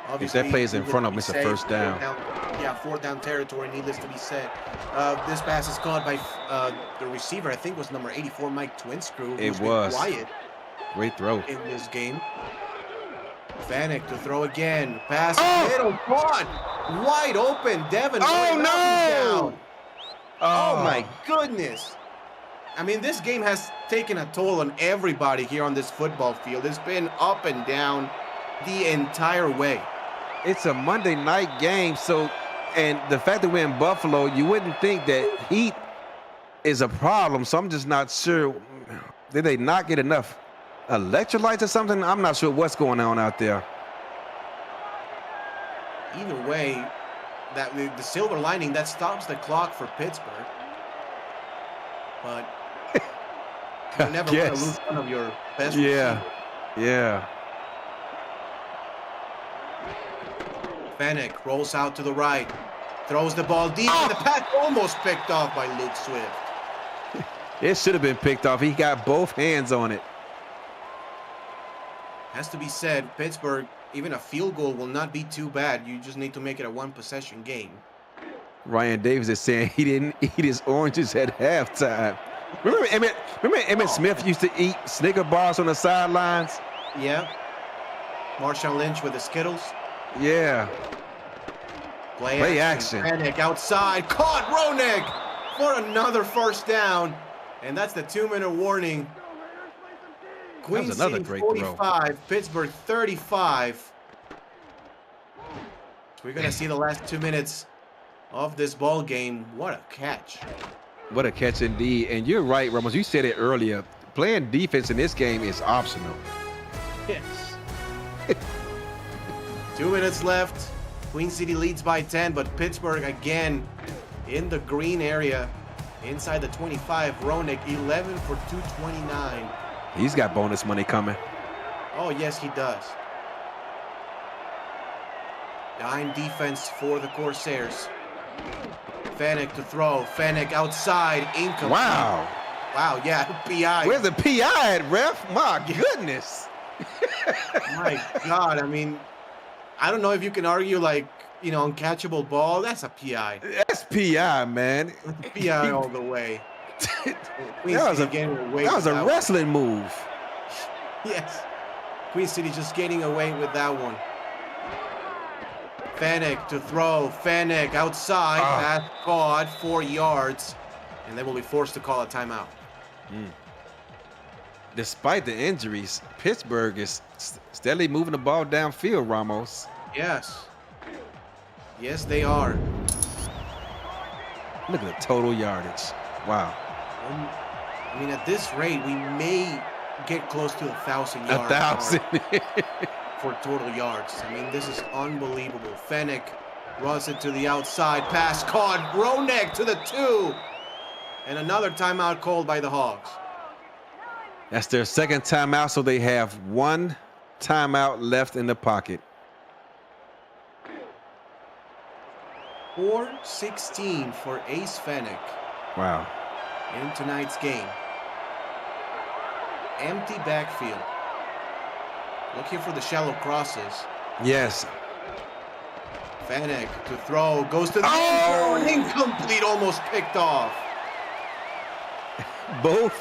Obviously, if that plays in front of him, it's a 1st down. 4th down territory, needless to be said. This pass is caught by the receiver, I think was number 84, Mike Twinscrew. It was. Quiet. Great throw. In this game. Fennec to throw again. Pass middle, caught. Wide open. Devin. Oh, no! Oh, my goodness. I mean, this game has taken a toll on everybody here on this football field. It's been up and down the entire way. It's a Monday night game, and the fact that we're in Buffalo, you wouldn't think that heat is a problem. So I'm just not sure. Did they not get enough electrolytes or something? I'm not sure what's going on out there. Either way, that the silver lining, that stops the clock for Pittsburgh. But you never want to lose one of your best receivers. Yeah. Fennec rolls out to the right, throws the ball deep, and the pass almost picked off by Luke Swift. It should have been picked off. He got both hands on it. Has to be said, Pittsburgh, even a field goal will not be too bad. You just need to make it a one-possession game. Ryan Davis is saying he didn't eat his oranges at halftime. Remember Emmett Smith used to eat Snicker bars on the sidelines? Yeah. Marshawn Lynch with the Skittles. Yeah. Play action. Fennec outside. Caught Roenick for another first down. And that's the 2-minute warning. Queen City 45, Pittsburgh 35. So we're going to see the last 2 minutes of this ball game. What a catch. What a catch indeed. And you're right, Ramos. You said it earlier. Playing defense in this game is optional. Yes. 2 minutes left. Queen City leads by 10, but Pittsburgh again in the green area inside the 25. Roenick 11 for 229. He's got bonus money coming. Oh, yes, he does. Dime defense for the Corsairs. Fennec to throw. Fennec outside. Incomplete. Wow. Wow, yeah, PI. Where's the PI at, ref? My goodness. My God, I mean, I don't know if you can argue, like, you know, uncatchable ball. That's a PI. That's PI, man. PI all the way. That was a wrestling move. Yes. Queen City just getting away with that one. Fennec to throw. Fennec outside. Pass caught 4 yards. And they will be forced to call a timeout. Despite the injuries, Pittsburgh is steadily moving the ball downfield, Ramos. Yes. Yes, they are. Look at the total yardage. Wow. I mean, at this rate, we may get close to 1,000 yards. 1,000 for total yards. I mean, this is unbelievable. Fennec runs it to the outside. Pass caught. Roenick to the 2. And another timeout called by the Hogs. That's their second timeout, so they have 1 timeout left in the pocket. 4:16 for Ace Fennec. Wow. In tonight's game. Empty backfield. Looking for the shallow crosses. Yes. Fennec to throw. Goes to the end zone. Incomplete. Almost picked off. Both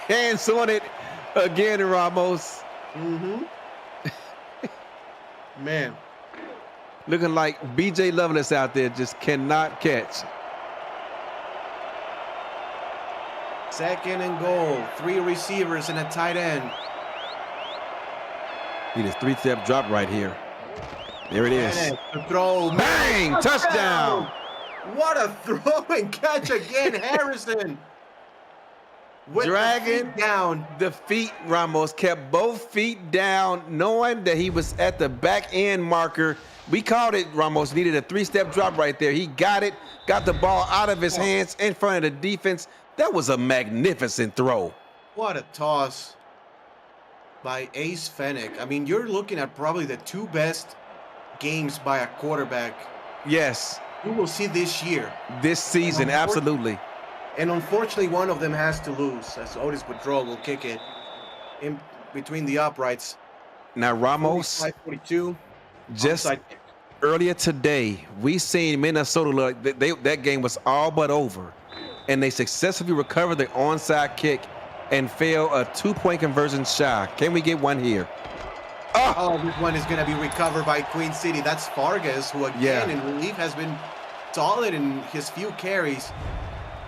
hands on it again, Ramos. Man. Looking like B.J. Lovelace out there, just cannot catch. 2nd and goal. 3 receivers and a tight end. Need a 3-step drop right here. There it is. To throw. Bang! Touchdown! What a throw and catch again, Harrison. Dragging down. The feet, Ramos kept both feet down, knowing that he was at the back end marker. We called it, Ramos needed a 3-step drop right there. He got it, got the ball out of his hands in front of the defense. That was a magnificent throw. What a toss by Ace Fennec. I mean, you're looking at probably the 2 best games by a quarterback. Yes. You will see this year. This season, absolutely. And unfortunately, one of them has to lose, as Otis Boudreau will kick it in between the uprights. Now, Ramos, 42. just earlier today, we seen Minnesota look, that game was all but over. And they successfully recovered the onside kick and failed a 2-point conversion shy. Can we get one here? Oh, this one is going to be recovered by Queen City. That's Fargas, who again in relief has been solid in his few carries.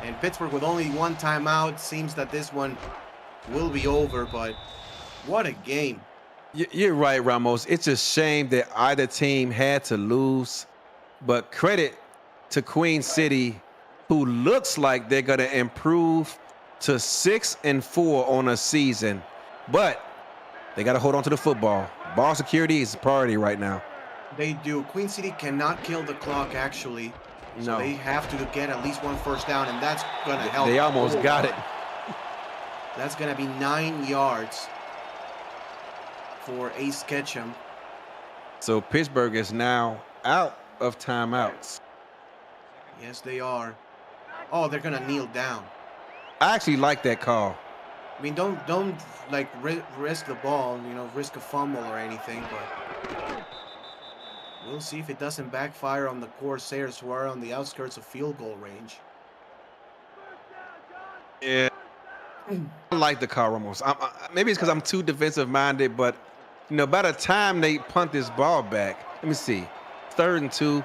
And Pittsburgh with only 1 timeout. Seems that this one will be over, but what a game. You're right, Ramos. It's a shame that either team had to lose, but credit to Queen City who looks like they're going to improve to 6-4 on a season, but they got to hold on to the football. Ball security is a priority right now. They do. Queen City cannot kill the clock, actually. So they have to get at least one first down, and that's going to help. They almost got it. That's going to be 9 yards for Ace Ketchum. So Pittsburgh is now out of timeouts. Yes, they are. Oh, they're going to kneel down. I actually like that call. I mean, don't like risk the ball, risk a fumble or anything, but we'll see if it doesn't backfire on the Corsairs, who are on the outskirts of field goal range. Yeah, I like the call almost. Maybe it's because I'm too defensive minded, but by the time they punt this ball back, let me see, 3rd and 2,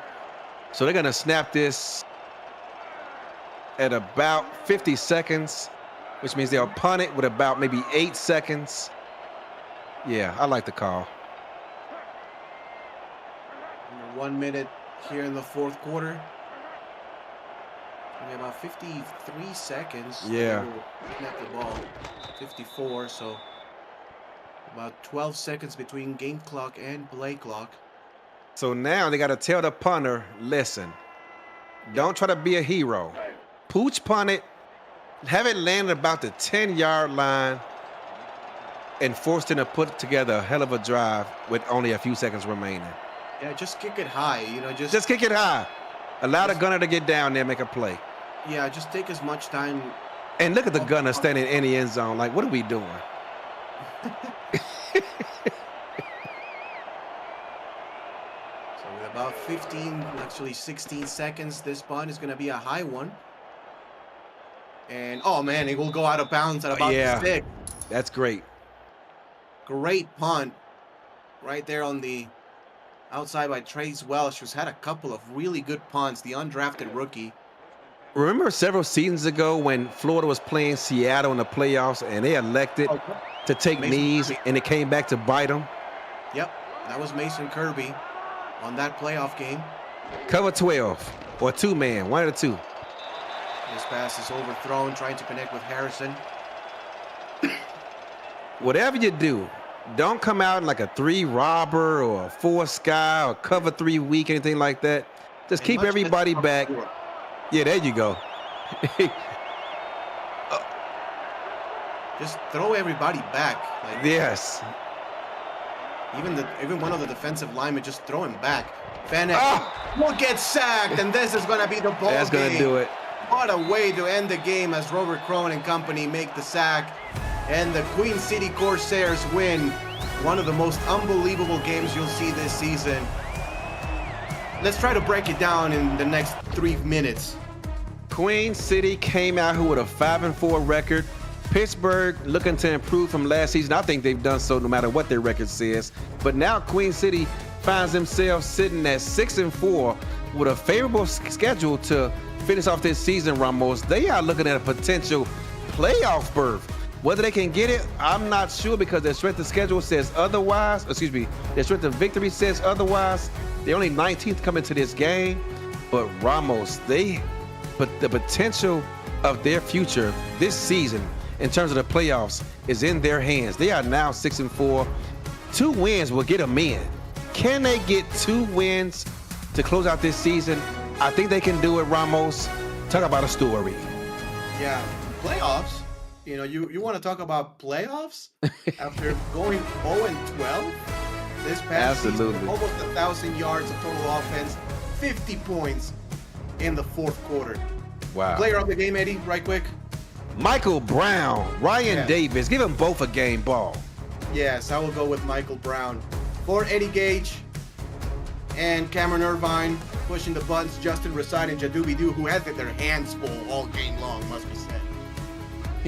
so they're gonna snap this at about 50 seconds, which means they'll punt it with about maybe 8 seconds. Yeah, I like the call. 1 minute here in the fourth quarter. Maybe about 53 seconds. Yeah. Snap the ball. 54, so about 12 seconds between game clock and play clock. So now they got to tell the punter, listen, don't try to be a hero. Pooch punt it, have it land about the 10-yard line, and force them to put together a hell of a drive with only a few seconds remaining. Yeah, just kick it high, Just kick it high. Allow the gunner to get down there and make a play. Yeah, just take as much time. And look at the gunner standing in the end zone. Like, what are we doing? So with about 15, actually 16 seconds, this punt is going to be a high one. And, oh, man, it will go out of bounds at about the 6. That's great. Great punt right there on the outside by Trace Welsh, who's had a couple of really good punts, the undrafted rookie. Remember several seasons ago when Florida was playing Seattle in the playoffs and they elected to take knees and it came back to bite them? Yep, that was Mason Kirby on that playoff game. Cover 12 or 2-man, one of the two. This pass is overthrown, trying to connect with Harrison. Whatever you do, don't come out in like a 3 robber or a 4 sky or cover 3 weak, anything like that. Just keep everybody back. Yeah, there you go. Just throw everybody back. Yes. Even one of the defensive linemen, just throw him back. Van will get sacked, and this is going to be the ball That's going to do it. What a way to end the game as Robert Crone and company make the sack. And the Queen City Corsairs win one of the most unbelievable games you'll see this season. Let's try to break it down in the next 3 minutes. Queen City came out here with a 5-4 record. Pittsburgh looking to improve from last season. I think they've done so no matter what their record says. But now Queen City finds themselves sitting at 6-4 with a favorable schedule to finish off this season, Ramos. They are looking at a potential playoff berth. Whether they can get it, I'm not sure because their strength of schedule says otherwise. Their strength of victory says otherwise. They're only 19th coming to this game. But Ramos, the potential of their future this season in terms of the playoffs is in their hands. They are now 6-4. 2 wins will get them in. Can they get 2 wins to close out this season? I think they can do it, Ramos. Talk about a story. Yeah, playoffs. You want to talk about playoffs? After going 0-12 this past season, almost 1,000 yards of total offense, 50 points in the fourth quarter. Wow. Player of the game, Eddie, right quick. Michael Brown, Ryan Davis, give them both a game ball. Yes, I will go with Michael Brown. For Eddie Gage and Cameron Irvine, pushing the buttons, Justin Rasad and Jadubidu, who had their hands full all game long, must be said.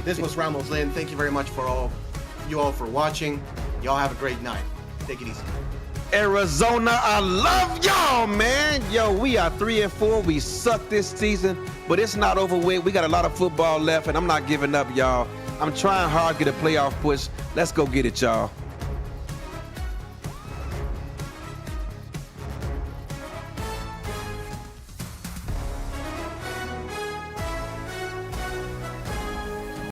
This was Ramos Lynn. Thank you very much for you all for watching. Y'all have a great night. Take it easy. Arizona, I love y'all, man. Yo, we are 3-4. We suck this season, but it's not over with. We got a lot of football left, and I'm not giving up, y'all. I'm trying hard to get a playoff push. Let's go get it, y'all.